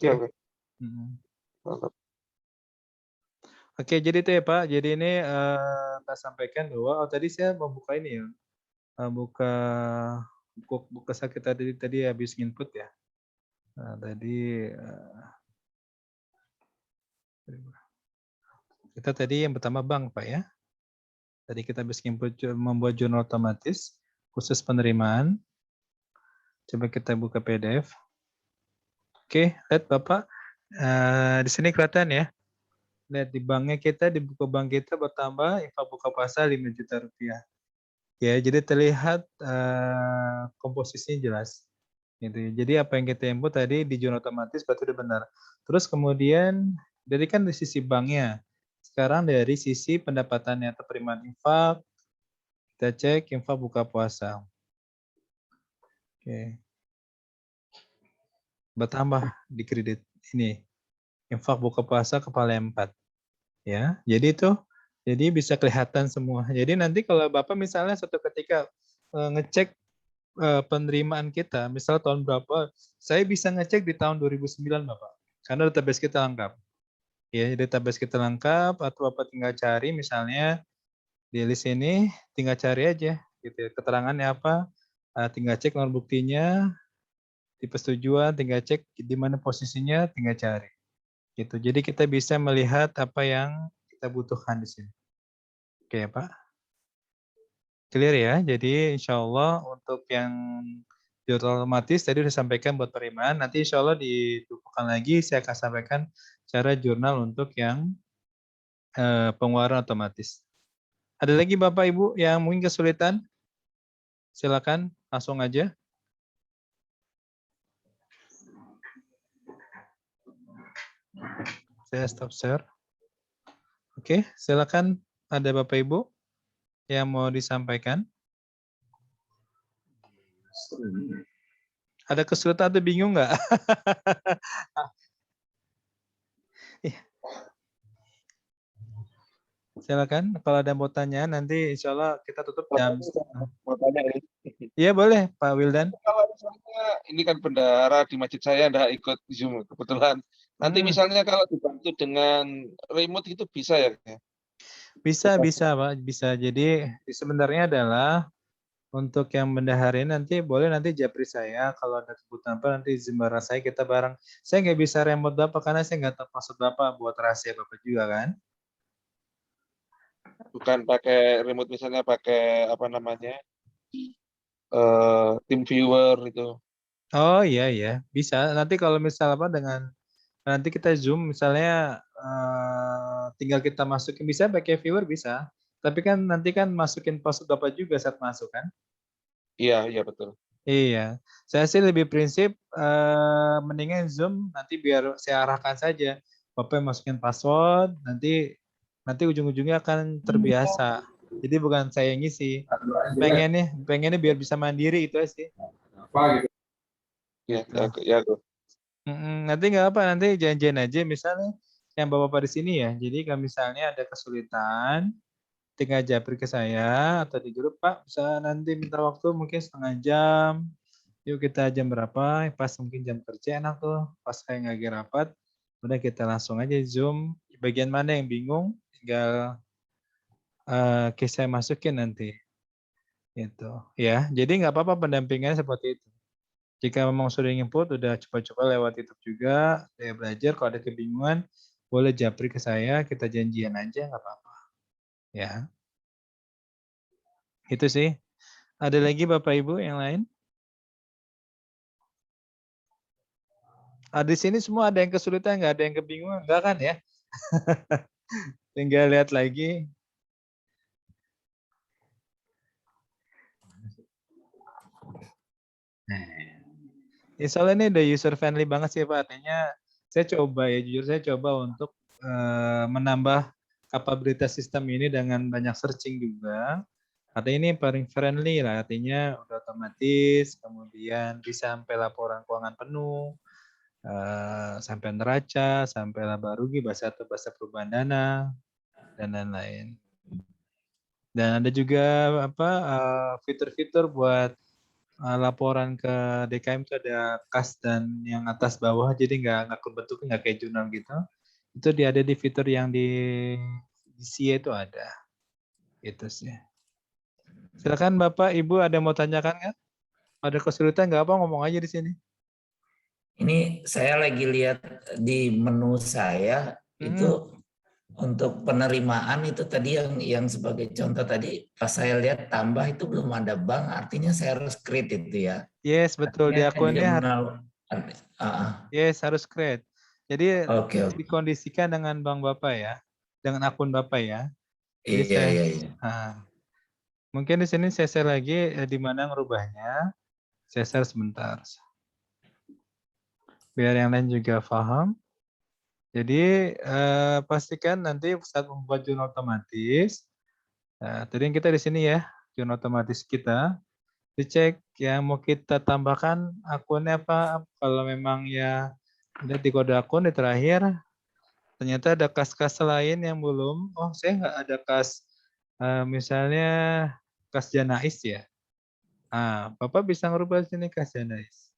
[SPEAKER 4] Oke, jadi itu ya Pak. Jadi ini kita sampaikan bahwa tadi saya membuka ini ya, buka kita tadi habis input ya. Nah, tadi kita tadi yang pertama bank Pak ya. Tadi kita habis input membuat jurnal otomatis khusus penerimaan. Coba kita buka PDF. Oke, lihat Bapak. Di sini kelihatan ya. Lihat di banknya kita, di buku bank kita bertambah infak buka puasa 5 juta rupiah. Ya, jadi terlihat komposisinya jelas. Gitu. Jadi apa yang kita input tadi di jurnal otomatis berarti udah benar. Terus kemudian dari kan di sisi banknya. Sekarang dari sisi pendapatannya atau penerimaan infak, kita cek infak buka puasa. Oke. Bertambah di kredit ini. Infak buka puasa kepala 4. Ya, jadi bisa kelihatan semua. Jadi nanti kalau Bapak misalnya suatu ketika ngecek penerimaan kita, misal tahun berapa, saya bisa ngecek di tahun 2009 Bapak, karena database kita lengkap. Ya, database kita lengkap, atau Bapak tinggal cari misalnya di list ini, tinggal cari aja, gitu. Keterangannya apa, tinggal cek nomor buktinya, di persetujuan, tinggal cek di mana posisinya, tinggal cari. Gitu. Jadi kita bisa melihat apa yang kita butuhkan di sini. Oke ya Pak. Clear ya. Jadi insya Allah untuk yang jurnal otomatis tadi sudah sampaikan buat penerimaan. Nanti insya Allah ditumpukkan lagi saya akan sampaikan cara jurnal untuk yang pengeluaran otomatis. Ada lagi Bapak Ibu yang mungkin kesulitan? Silakan langsung aja. Saya stop share. Oke, silakan ada Bapak Ibu yang mau disampaikan. Ada kesulitan atau bingung nggak? Silakan, kalau ada mau tanya nanti insya Allah kita tutup jam.
[SPEAKER 7] Mau tanya ini.
[SPEAKER 4] Iya boleh Pak Wildan.
[SPEAKER 7] Kalau misalnya ini kan bendahara di masjid saya nggak ikut Zoom kebetulan. Nanti misalnya kalau dibantu dengan remote itu bisa ya?
[SPEAKER 4] Bisa Pak, bisa. Jadi sebenarnya adalah untuk yang bendaharin nanti boleh nanti japri saya kalau ada kebutuhan apa nanti bareng saya kita bareng. Saya nggak bisa remote Bapak karena saya nggak tahu password Bapak buat rahasia Bapak juga kan.
[SPEAKER 7] Bukan pakai remote misalnya pakai apa namanya team viewer itu.
[SPEAKER 4] Oh iya bisa. Nanti kalau misal apa dengan nanti kita zoom misalnya tinggal kita masukin bisa pakai viewer bisa. Tapi kan nanti kan masukin password Bapak juga saat masuk kan?
[SPEAKER 7] Iya betul.
[SPEAKER 4] Iya. Saya sih lebih prinsip mendingan zoom nanti biar saya arahkan saja. Bapak masukin password nanti ujung-ujungnya akan terbiasa. Jadi bukan saya yang ngisi. Pengennya biar bisa mandiri itu aja sih.
[SPEAKER 7] Ya.
[SPEAKER 4] Nanti nggak apa, nanti janjian aja misalnya yang bapak-bapak di sini ya. Jadi kalau misalnya ada kesulitan, tinggal japri ke saya atau di grup, Pak, bisa nanti minta waktu mungkin setengah jam. Yuk kita jam berapa? Pas mungkin jam kerja enak tuh. Pas kayak lagi rapat, udah kita langsung aja Zoom. Bagian mana yang bingung, tinggal saya masukin nanti. Gitu. Ya, jadi nggak apa-apa pendampingannya seperti itu. Jika memang sudah input, udah coba-coba lewat YouTube juga, saya belajar. Kalau ada kebingungan, boleh japri ke saya, kita janjian aja, nggak apa-apa. Ya, itu sih. Ada lagi Bapak Ibu yang lain? Di sini semua ada yang kesulitan, nggak ada yang kebingungan, nggak kan ya? Tinggal lihat lagi. Soalnya ini udah user friendly banget sih Pak. Artinya saya coba ya, jujur saya coba untuk menambah kapabilitas sistem ini dengan banyak searching juga. Artinya ini paling friendly lah, artinya udah otomatis, kemudian bisa sampai laporan keuangan penuh, sampai neraca, sampai laba rugi, bahasa atau bahasa perubahan dana, dan lain-lain. Dan ada juga apa fitur-fitur buat laporan ke DKM itu ada kas dan yang atas bawah, jadi nggak bentuknya nggak kayak jurnal gitu. Itu ada di fitur yang di SIA itu ada. Itu sih. Silakan Bapak, Ibu ada mau tanyakan nggak? Ada kesulitan nggak apa ngomong aja di sini.
[SPEAKER 5] Ini saya lagi lihat di menu saya itu untuk penerimaan itu tadi yang sebagai contoh tadi pas saya lihat tambah itu belum ada bank, artinya saya harus create itu ya.
[SPEAKER 4] Yes, betul, di akunnya yes harus create. Jadi dikondisikan dengan bank Bapak ya, dengan akun Bapak ya. Jadi iya. Mungkin di sini saya share lagi di mana ngerubahnya. Saya share sebentar. Biar yang lain juga paham. Jadi pastikan nanti saat membuat jurnal otomatis, tadi yang kita di sini ya, jurnal otomatis kita, dicek yang mau kita tambahkan akunnya apa. Kalau memang ya udah di kode akun di terakhir, ternyata ada kas-kas lain yang belum. Oh saya nggak ada kas, misalnya kas Janais ya. Nah, Bapak bisa ngerubah sini kas Janais.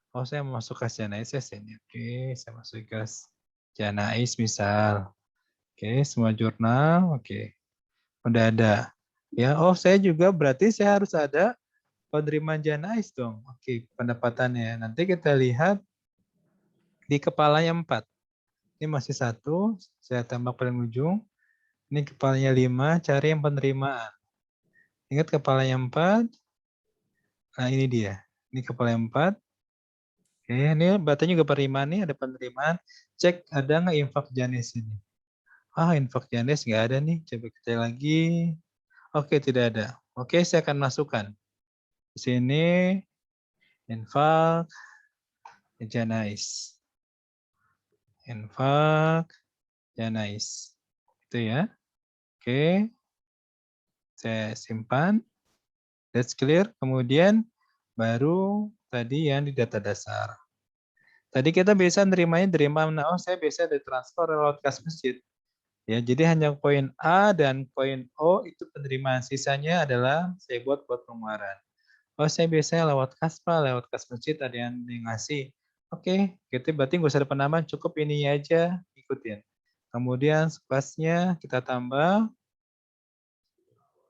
[SPEAKER 4] Oh saya mau masuk kas Janais ya sini. Oke, saya masuk kas Janais misal. Oke, semua jurnal. Oke, udah ada. Ya, oh saya juga berarti saya harus ada penerimaan Janais dong. Oke, pendapatannya. Nanti kita lihat di kepalanya 4. Ini masih 1, saya tambah paling ujung. Ini kepalanya 5, cari yang penerimaan. Ingat kepalanya 4. Nah ini dia. Ini kepala 4. Oke, ini batanya juga penerimaan nih, ada penerimaan. Cek ada nggak infak Janais ini. Infak Janais nggak ada nih. Coba kita lagi. Oke, tidak ada. Oke, saya akan masukkan. Di sini infak Janais. Infak Janais. Itu ya. Oke. Saya simpan. That's clear. Kemudian baru tadi yang di data dasar. Tadi kita bisa nerimanya dari mana? Oh, saya bisa dari transfer lewat kas masjid. Ya, jadi hanya poin A dan poin O itu penerimaan. Sisanya adalah saya buat pengeluaran. Oh, saya biasanya lewat Kaspa, lewat kas masjid ada yang ngasih. Oke, gitu berarti nggak usah ada penambahan, cukup ini aja, ikutin. Kemudian spasnya kita tambah.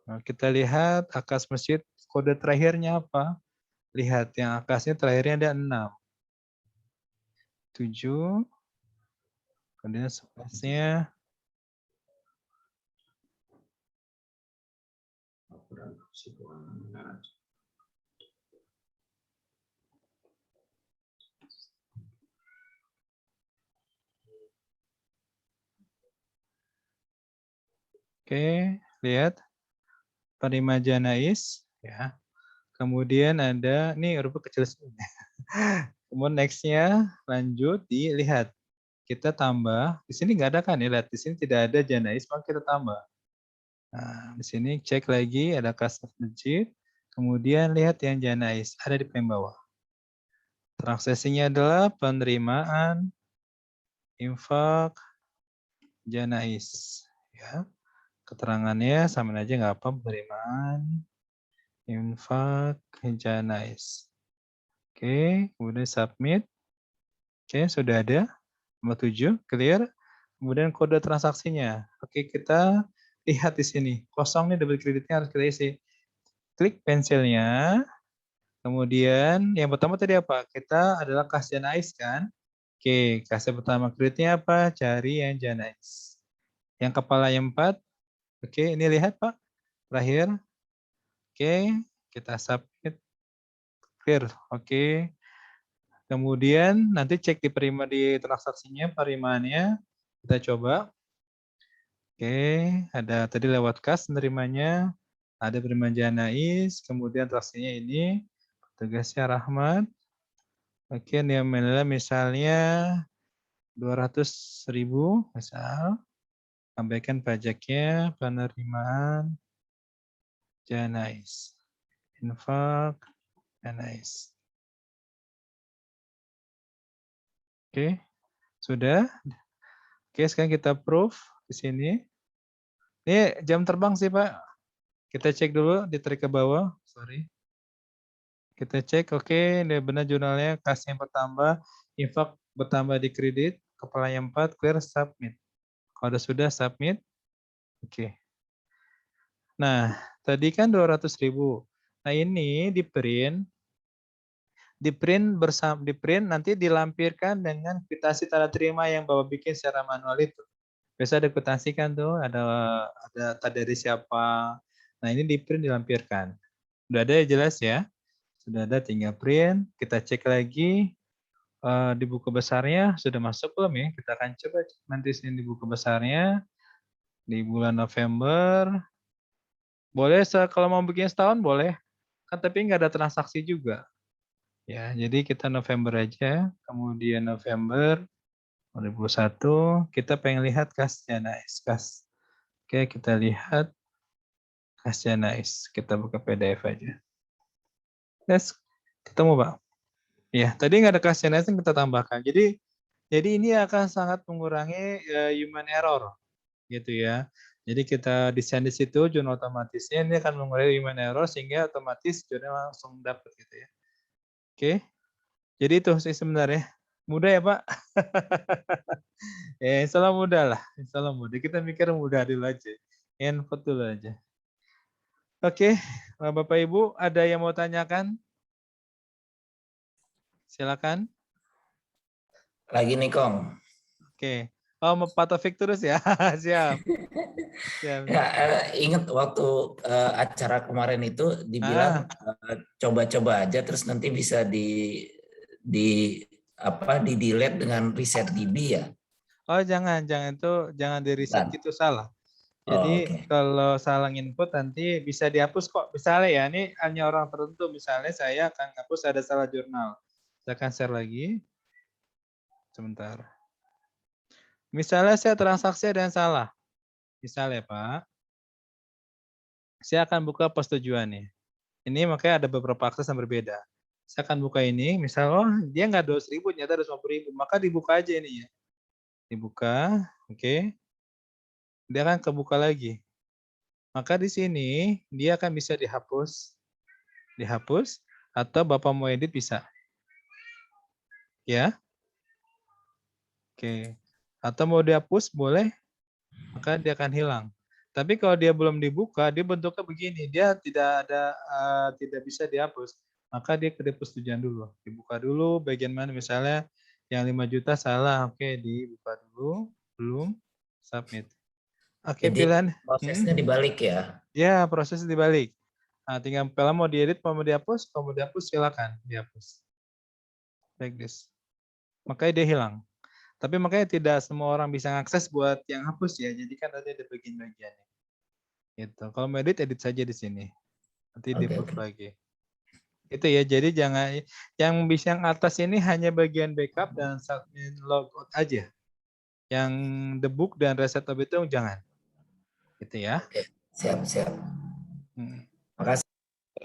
[SPEAKER 4] Nah, kita lihat akas masjid, kode terakhirnya apa? Lihat, yang akasnya terakhirnya ada 6. 7. Kemudian spasnya. Oke, lihat penerima Janais ya. Kemudian ada nih huruf kecil sekali. Kemudian nextnya lanjut dilihat. Kita tambah. Di sini nggak ada kan ya? Lihat di sini tidak ada Janais, maka kita tambah. Nah, di sini cek lagi ada kas masjid. Kemudian lihat yang Janais ada di paling bawah. Transaksinya adalah penerimaan, infak, janais. Ya, keterangannya sama aja nggak apa, penerimaan, infak, janais. Oke, kemudian submit. Oke, sudah ada. Nomor 7, clear. Kemudian kode transaksinya. Oke, kita lihat di sini. Kosong nih, debit kreditnya harus kita isi. Klik pensilnya. Kemudian yang pertama tadi apa? Kita adalah kas janais kan? Oke, kas yang pertama kreditnya apa? Cari yang janais. Yang kepala yang 4. Oke, ini lihat Pak. Terakhir. Oke, kita submit. Clear. Oke. Kemudian nanti cek di transaksinya, penerimaannya. Kita coba. Oke, ada tadi lewat kas penerimanya. Ada penerimaan janais. Kemudian transaksinya ini. Tugasnya Rahmat. Oke, nilai misalnya 200.000 misal. Sampaikan pajaknya penerimaan janais. Infak janais. Oke, sudah. Oke, sekarang kita proof di sini. Ini jam terbang sih, Pak. Kita cek dulu, ditarik ke bawah. Sorry. Kita cek, oke, ini benar jurnalnya, kas yang bertambah, infak bertambah di kredit, kepala yang 4, clear, submit. Kalau sudah submit, oke. Nah, tadi kan 200.000. Nah, ini di print nanti dilampirkan dengan kvitasi tanda terima yang Bapak bikin secara manual itu. Biasa ada kvitasi kan tuh, ada dari siapa. Nah, ini di print dilampirkan. Udah ada jelas ya? Sudah ada, tinggal print. Kita cek lagi di buku besarnya sudah masuk belum ya? Kita akan coba nanti sini di buku besarnya di bulan November. Boleh kalau mau bikin setahun boleh. Kan tapi nggak ada transaksi juga. Ya, jadi kita November aja. Kemudian November 2021 kita pengen lihat kas janais. Oke, kita lihat kas janais. Kita buka PDF aja. Yes, ketemu Pak. Ya, tadi nggak ada kas janais yang kita tambahkan. Jadi ini akan sangat mengurangi human error, gitu ya. Jadi kita desain di situ jurnal otomatisnya ini akan mengurangi human error sehingga otomatis jurnal langsung dapat gitu ya. Oke, jadi itu sih sebenarnya. Mudah ya Pak? Ya, insya Allah mudah lah. Insya Allah mudah. Kita mikir mudah dulu aja. Input dulu aja. Oke, Bapak Ibu ada yang mau tanyakan? Silakan.
[SPEAKER 5] Lagi nih Kong.
[SPEAKER 4] Oke. Oh, Pak Taufik terus ya? Siap.
[SPEAKER 5] Ya, ingat waktu acara kemarin itu dibilang coba-coba aja terus nanti bisa di delete dengan reset DB ya.
[SPEAKER 4] Oh, jangan itu jangan di reset gitu, salah. Jadi kalau salah input nanti bisa dihapus kok. Misalnya ya, ini hanya orang tertentu. Misalnya saya akan hapus ada salah jurnal. Saya akan share lagi. Sebentar. Misalnya saya transaksi ada yang salah. Misalnya Pak, saya akan buka pos tujuannya. Ini makanya ada beberapa akses yang berbeda. Saya akan buka ini, misal dia nggak 200.000, ternyata 250.000, maka dibuka aja ini ya. Dibuka, oke. Dia akan kebuka lagi. Maka di sini dia akan bisa dihapus, atau Bapak mau edit bisa. Ya. Oke. Atau mau dihapus boleh, maka dia akan hilang. Tapi kalau dia belum dibuka, dia bentuknya begini, dia tidak bisa dihapus. Maka dia ke depos tujuan dulu. Dibuka dulu bagian mana, misalnya yang 5 juta salah, oke, dibuka dulu, belum, submit. Oke, pilihan.
[SPEAKER 5] Prosesnya dibalik ya?
[SPEAKER 4] Ya, proses dibalik. Nah, tinggal kalau mau diedit, mau dihapus, kalau mau dihapus silakan dihapus. Like this. Makanya dia hilang. Tapi makanya tidak semua orang bisa mengakses buat yang hapus ya. Jadi kan nanti ada bagian-bagiannya. Gitu. Kalau mau edit saja di sini. Nanti di-proof lagi. Itu ya. Jadi jangan yang bisa yang atas ini hanya bagian backup dan submit logout aja. Yang debug dan reset tab itu jangan. Gitu ya.
[SPEAKER 5] Oke. Siap. Makasih.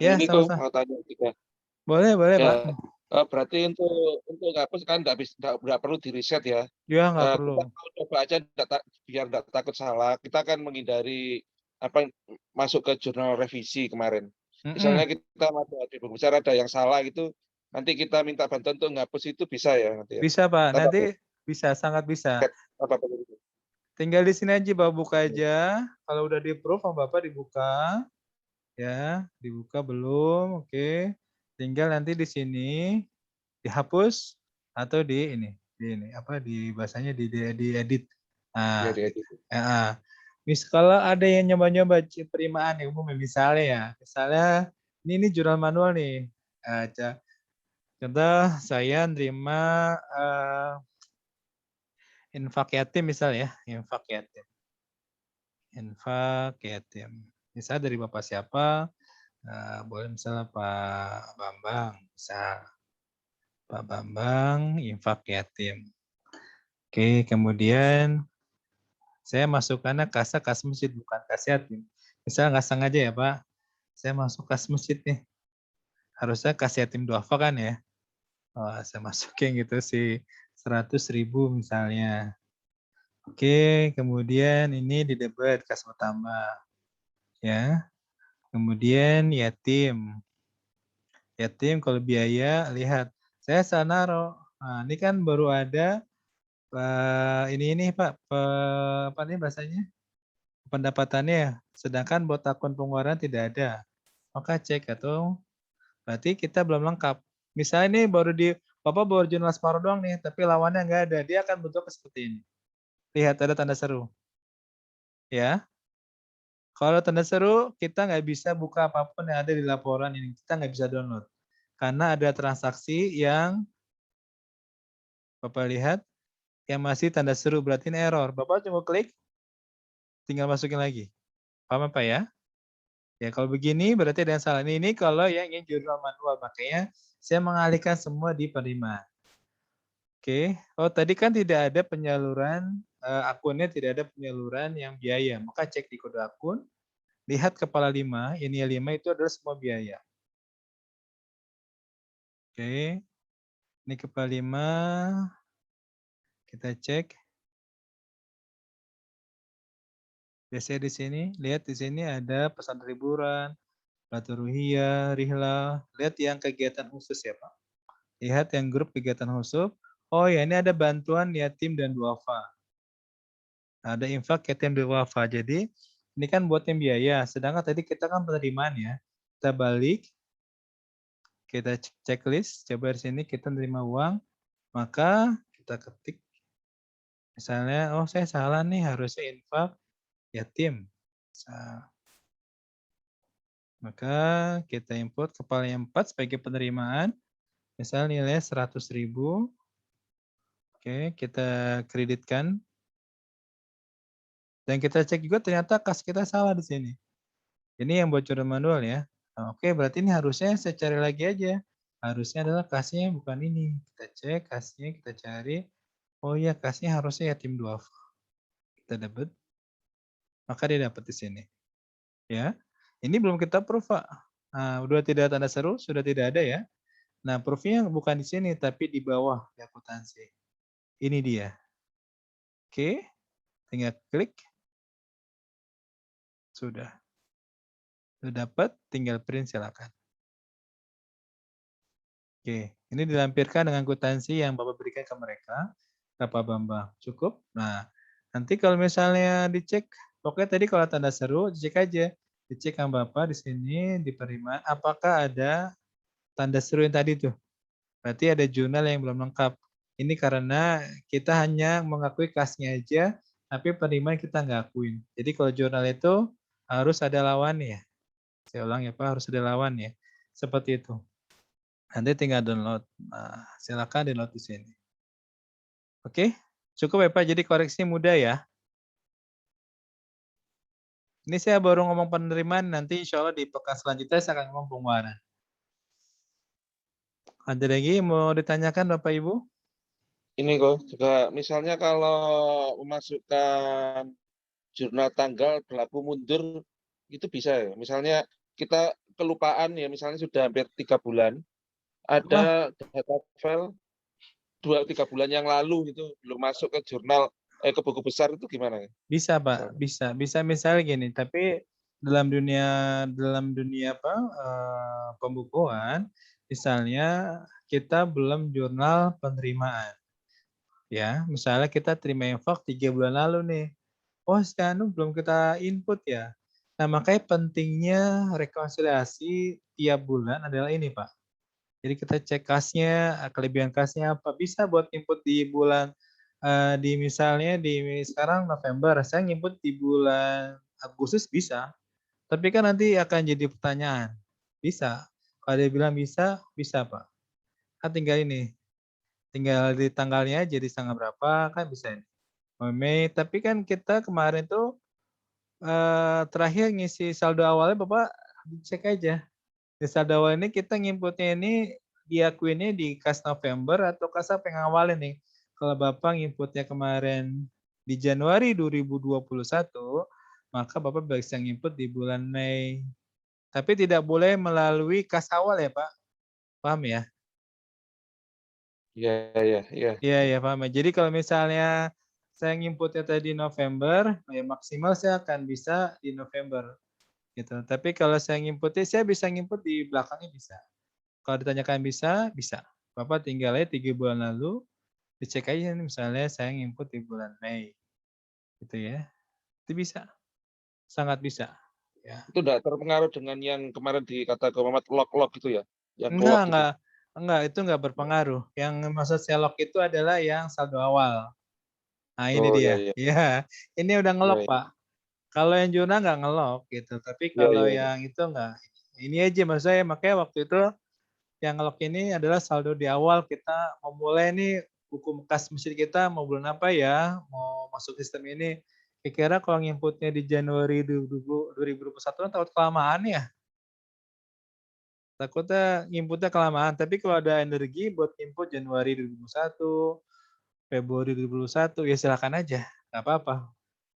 [SPEAKER 4] Ya,
[SPEAKER 7] ini kok mau tanya juga.
[SPEAKER 4] Boleh,
[SPEAKER 7] ya,
[SPEAKER 4] Pak.
[SPEAKER 7] Berarti untuk hapus kan nggak perlu di reset ya.
[SPEAKER 4] Ya nggak perlu.
[SPEAKER 7] Kita mau coba aja biar nggak takut salah. Kita akan menghindari apa masuk ke jurnal revisi kemarin. Misalnya kita di buku besar ada yang salah gitu, nanti kita minta bantuan untuk ngapus itu bisa ya nanti ya.
[SPEAKER 4] Bisa Pak, nanti bisa, sangat bisa. Tinggal di sini aja Bapak buka aja. Kalau udah di-approve sama Bapak dibuka. Ya, dibuka belum? Oke. Tinggal nanti di sini dihapus atau di bahasanya di edit. Nah, kalau ada yang nyoba-nyoba penerimaan yang umum misalnya ini jurnal manual nih. Contoh saya nerima infak yatim misalnya, infak yatim. Misal dari Bapak siapa? Boleh misalnya Pak Bambang, misal Pak Bambang infak yatim. Oke, kemudian saya masukkannya kas masjid bukan kas yatim. Misal nggak sengaja ya Pak, saya masuk kas masjid nih. Harusnya kas yatim duafa kan ya. Saya masukin gitu sih 100.000 misalnya. Oke, kemudian ini di debit kas utama. Ya. Kemudian yatim. Yatim kalau biaya lihat saya salah naruh. Nah, ini kan baru ada ini Pak, apa nih bahasanya? Pendapatannya, sedangkan buat akun pengeluaran tidak ada. Maka cek atau berarti kita belum lengkap. Misalnya ini Bapak baru jurnal separuh doang nih, tapi lawannya nggak ada. Dia akan bentuk seperti ini. Lihat ada tanda seru. Ya. Kalau tanda seru, kita nggak bisa buka apapun yang ada di laporan ini. Kita nggak bisa download. Karena ada transaksi yang Bapak lihat, yang masih tanda seru, berarti ini error. Bapak cuma klik, tinggal masukin lagi. Paham apa ya? Ya kalau begini berarti ada yang salah. Ini kalau yang ingin jurnal manual, makanya saya mengalihkan semua di penerimaan. Oke. Oh tadi kan tidak ada penyaluran, akunnya tidak ada penyaluran yang biaya. Maka cek di kode akun, lihat kepala 5, ini 5 itu adalah semua biaya. Oke. Ini kepala 5. Kita cek. Biasanya di sini, lihat di sini ada pesan liburan, Ruhiyah, Rihla. Lihat yang kegiatan khusus ya Pak. Lihat yang grup kegiatan khusus. Oh ya ini ada bantuan yatim dan duafa. Ada infak yatim dan duafa. Jadi ini kan buat yang biaya. Sedangkan tadi kita kan penerimaan ya. Kita balik. Kita checklist. Coba di sini kita menerima uang. Maka kita ketik. Misalnya, oh saya salah nih. Harusnya infak yatim. Maka kita input kepala yang 4 sebagai penerimaan. Misal nilai 100.000. Oke, kita kreditkan. Dan kita cek juga ternyata kas kita salah di sini. Ini yang bocoran manual ya. Oke, berarti ini harusnya saya cari lagi aja. Harusnya adalah kasnya bukan ini. Kita cek kasnya, kita cari. Oh iya, kasnya harusnya yatim duafa. Kita dapat. Maka dia dapat di sini. Ya. Ini belum kita proof, Pak. Nah, udah tidak tanda seru, sudah tidak ada ya. Nah, proofnya bukan di sini, tapi di bawah di akuntansi. Ini dia. Oke, tinggal klik. Sudah dapat, tinggal print silakan. Oke, ini dilampirkan dengan akuntansi yang Bapak berikan ke mereka, Bapak Bambang. Cukup? Nah, nanti kalau misalnya dicek, pokoknya tadi kalau tanda seru, dicek aja. Dicek sama Bapak di sini, di penerimaan, apakah ada tanda seru yang tadi tuh. Berarti ada jurnal yang belum lengkap. Ini karena kita hanya mengakui kasnya aja, tapi penerimaan kita nggak akuin. Jadi kalau jurnal itu harus ada lawannya. Saya ulang ya Pak, harus ada lawannya. Seperti itu. Nanti tinggal download. Nah, silakan download di sini. Oke, cukup ya Pak. Jadi koreksi mudah ya. Ini saya baru ngomong penerimaan, nanti insya Allah di pekan selanjutnya saya akan ngomong pengeluaran. Ada lagi mau ditanyakan Bapak Ibu?
[SPEAKER 7] Ini kok juga misalnya kalau memasukkan jurnal tanggal berlaku mundur itu bisa ya. Misalnya kita kelupaan ya, misalnya sudah hampir 3 bulan, ada data file 2-3 bulan yang lalu itu belum masuk ke jurnal ke buku besar itu gimana?
[SPEAKER 4] Bisa Pak, bisa misalnya gini. Tapi dalam dunia pembukuan, misalnya kita belum jurnal penerimaan, ya. Misalnya kita terima infak 3 bulan lalu nih. Oh, sekarang belum kita input ya. Nah, makanya pentingnya rekonsiliasi tiap bulan adalah ini, Pak. Jadi kita cek kasnya, kelebihan kasnya apa. Bisa buat input di bulan, misalnya sekarang November, saya input di bulan Agustus bisa. Tapi kan nanti akan jadi pertanyaan. Bisa. Kalau dia bilang bisa, bisa Pak. Kan tinggal di tanggalnya aja di tanggal berapa, kan bisa ini. Mei, tapi kan kita kemarin tuh terakhir ngisi saldo awalnya Bapak cek aja. Di saldo awal ini kita nginputnya ini diakuinnya di kas November atau kas apa yang awalnya nih. Kalau Bapak nginputnya kemarin di Januari 2021, maka Bapak bisa nginput di bulan Mei. Tapi tidak boleh melalui kas awal ya Pak. Paham ya? Iya, paham ya. Jadi kalau misalnya saya nginputnya tadi November, ya maksimal saya akan bisa di November. Gitu. Tapi kalau saya nginputnya, saya bisa nginput di belakangnya bisa. Kalau ditanyakan bisa, bisa. Bapak tinggal aja 3 bulan lalu, dicek aja misalnya saya nginput di bulan Mei. Gitu ya. Itu bisa. Sangat bisa. Ya.
[SPEAKER 7] Itu tidak terpengaruh dengan yang kemarin dikatakan Muhammad log gitu ya? Yang
[SPEAKER 4] Enggak, itu enggak berpengaruh. Yang maksud saya log itu adalah yang saldo awal. Nah, ini dia. Iya. Ini udah ngelok, Pak. Kalau yang jurnal nggak ngelok gitu. Tapi kalau yang itu enggak. Ini aja maksud saya, makanya waktu itu yang ngelok ini adalah saldo di awal kita memulai nih buku bekas masjid kita mau bulan apa ya, mau masuk sistem ini. Kira-kira kalau nginputnya di Januari 2021 kan takut kelamaan ya. Takutnya nginputnya kelamaan, tapi kalau ada energi buat input Januari 2021, Februari 2021, ya silakan aja, nggak apa-apa.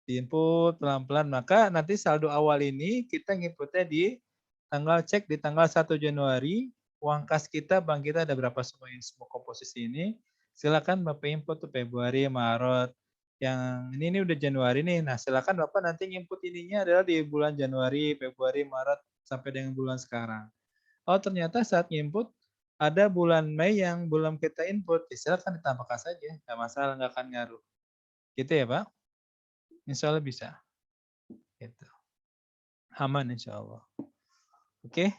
[SPEAKER 4] Diinput pelan-pelan, maka nanti saldo awal ini kita nginputnya di tanggal 1 Januari, uang kas kita, bank kita ada berapa semua komposisi ini, silakan Bapak input tuh Februari, Maret, yang ini udah Januari nih, nah silakan Bapak nanti nginput ininya adalah di bulan Januari, Februari, Maret, sampai dengan bulan sekarang. Oh ternyata saat input ada bulan Mei yang belum kita input, ya silakan ditambahkan saja, nggak masalah, nggak akan ngaruh. Gitu ya Pak? Insya Allah bisa. Gitu. Aman insya Allah. Oke,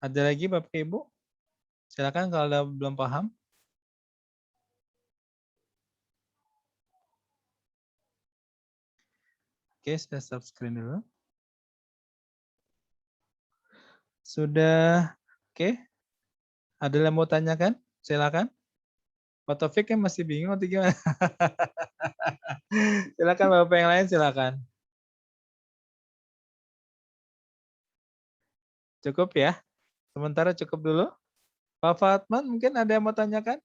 [SPEAKER 4] ada lagi Bapak Ibu? Silakan kalau ada belum paham. Oke, saya stop screen dulu. Sudah, oke. Ada yang mau tanyakan? Silakan. Pak Taufik kan masih bingung atau gimana? Silakan Bapak yang lain, silakan. Cukup ya? Sementara cukup dulu. Pak Fatman mungkin ada yang mau tanyakan?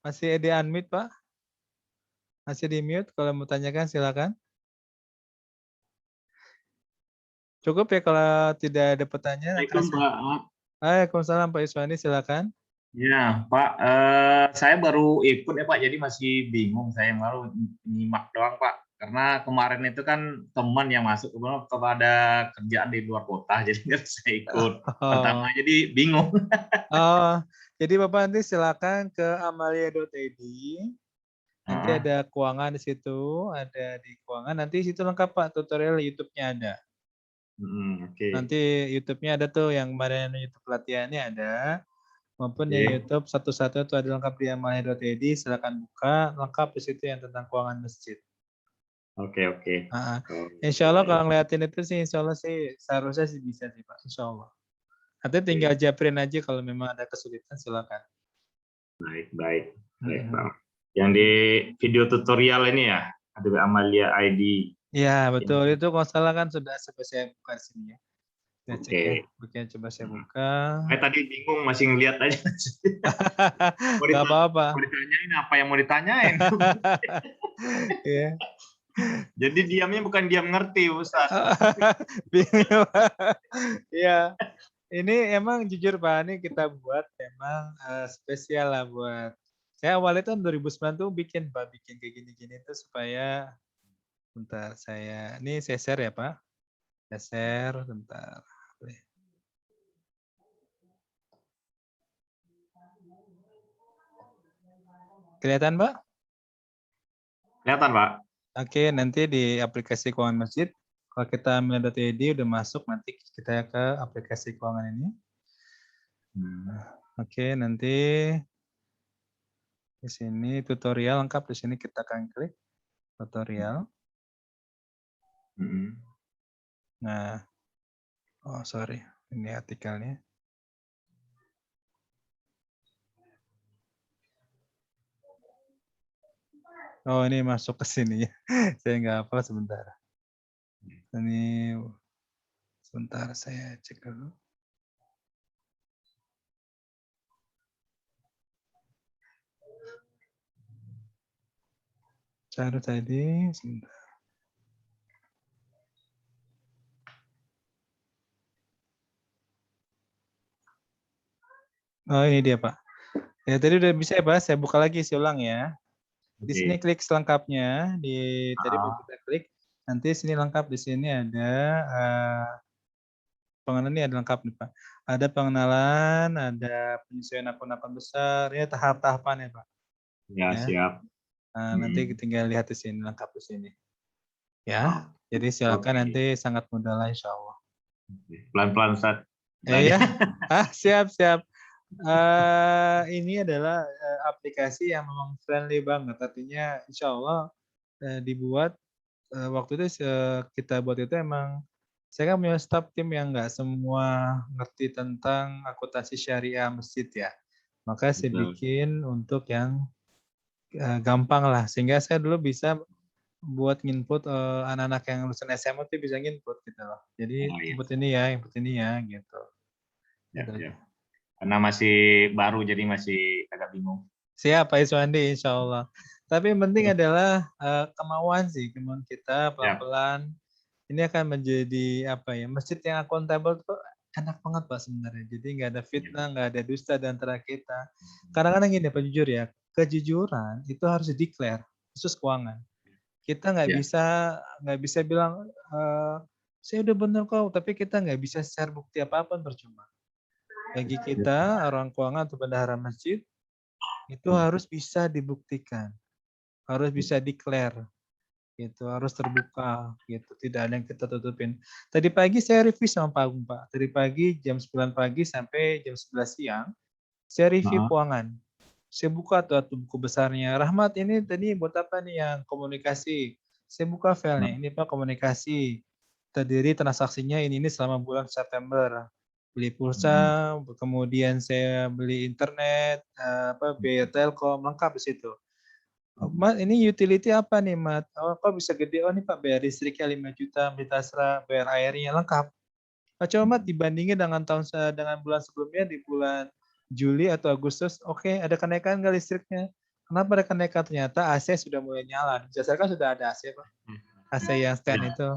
[SPEAKER 4] Masih di unmute Pak? Masih di mute, kalau mau tanyakan silakan. Cukup ya kalau tidak ada pertanyaan. Waalaikumsalam Pak Iswani, silakan.
[SPEAKER 8] Ya Pak, saya baru ikut ya Pak, jadi masih bingung. Saya baru nyimak doang Pak. Karena kemarin itu kan teman yang masuk kepada kerjaan di luar kota, jadi nggak bisa ikut. Pertama jadi bingung.
[SPEAKER 4] Jadi Bapak nanti silakan ke amalia.id. Nanti ada keuangan di situ, ada di keuangan. Nanti situ lengkap Pak, tutorial YouTube-nya ada. Nanti YouTube-nya ada tuh, yang kemarin YouTube pelatihannya ada, maupun di YouTube satu-satu itu ada lengkap di amalia.id. Silakan buka, lengkap di situ yang tentang keuangan masjid.
[SPEAKER 8] Oke.
[SPEAKER 4] Insya Allah kalau ngeliatin itu sih, insya Allah sih seharusnya sih bisa sih Pak, insya Allah. Nanti tinggal japrin aja kalau memang ada kesulitan, silakan.
[SPEAKER 8] Baik Pak. Yang di video tutorial ini ya, ada Amalia ID.
[SPEAKER 4] Ya betul, itu kalau salah kan sudah saya buka di sini ya.
[SPEAKER 8] Oke.
[SPEAKER 4] Coba saya buka.
[SPEAKER 8] Saya tadi bingung, masih ngeliat aja.
[SPEAKER 4] Gak apa-apa.
[SPEAKER 8] Mau ditanyain apa yang mau ditanyain?
[SPEAKER 4] Ya.
[SPEAKER 8] Jadi diamnya bukan diam ngerti, Ustaz.
[SPEAKER 4] Iya. Ini emang jujur Pak, ini kita buat memang spesial lah buat. Saya awalnya tahun 2009 tuh bikin kayak gini-gini tuh supaya, bentar ini saya share ya Pak. Saya share, bentar. Kelihatan Pak?
[SPEAKER 8] Kelihatan Pak.
[SPEAKER 4] Oke, nanti di aplikasi keuangan masjid, kalau kita ambil.id udah masuk, nanti kita ke aplikasi keuangan ini. Oke, nanti di sini tutorial lengkap, di sini kita akan klik tutorial. Nah, oh sorry, ini artikelnya. Oh ini masuk ke sini ya, saya nggak hafal sebentar. Ini sebentar saya cek dulu. Cari tadi sebentar. Oh ini dia Pak. Ya tadi udah bisa ya Pak, saya buka lagi, saya ulang ya. Di sini klik selengkapnya, tadi kita klik, nanti sini lengkap, di sini ada pengenalan, ini ada lengkap nih Pak. Ada pengenalan, ada penyesuaian akun-akun besar, ya tahap-tahapan ya Pak.
[SPEAKER 8] Ya, siap.
[SPEAKER 4] Nah, nanti tinggal lihat di sini, lengkap di sini. Ya, jadi silakan nanti sangat mudah lah insya Allah.
[SPEAKER 8] Pelan-pelan Ustaz.
[SPEAKER 4] Ya, siap. Ini adalah aplikasi yang memang friendly banget, artinya insya Allah dibuat waktu itu kita buat itu emang saya kan punya staff tim yang nggak semua ngerti tentang akuntansi syariah masjid ya, maka saya bikin untuk yang gampang lah, sehingga saya dulu bisa buat nginput anak-anak yang lulusan SMA tuh bisa nginput gitu loh, jadi input ini ya gitu.
[SPEAKER 8] Ya. Karena masih baru, jadi masih agak bingung.
[SPEAKER 4] Siap Pak Iswandi, insya Allah. Tapi yang penting adalah kemauan kita pelan-pelan. Ini akan menjadi masjid yang akuntabel tuh enak banget Pak sebenarnya. Jadi nggak ada fitnah, nggak ada dusta di antara kita. Kadang-kadang gini Pak, jujur ya, kejujuran itu harus di-declare, khusus keuangan. Kita nggak bisa bilang saya udah benar kok, tapi kita nggak bisa share bukti apapun, percuma. Bagi kita orang keuangan atau bendahara masjid itu harus bisa dibuktikan, harus bisa declare, gitu, harus terbuka, gitu, tidak ada yang kita tutupin. Tadi pagi saya review sama Pak Agung Pak, tadi pagi jam 9 pagi sampai jam 11 siang, saya review keuangan. Saya buka tuh buku besarnya, Rahmat ini tadi buat apa nih yang komunikasi, saya buka filenya, ini Pak komunikasi, terdiri transaksinya ini selama bulan September. Beli pulsa, kemudian saya beli internet, biaya telkom, lengkap di situ. Mas, ini utility apa nih, Mat? Oh, kok bisa gede? Oh, ini Pak bayar listriknya 5 juta, beli tasra, bayar airnya, lengkap. Coba Mat dibandingin dengan bulan sebelumnya, di bulan Juli atau Agustus, oke, ada kenaikan nggak listriknya? Kenapa ada kenaikan? Ternyata AC sudah mulai nyala. Berdasarkan sudah ada AC, Pak. AC yang stand itu.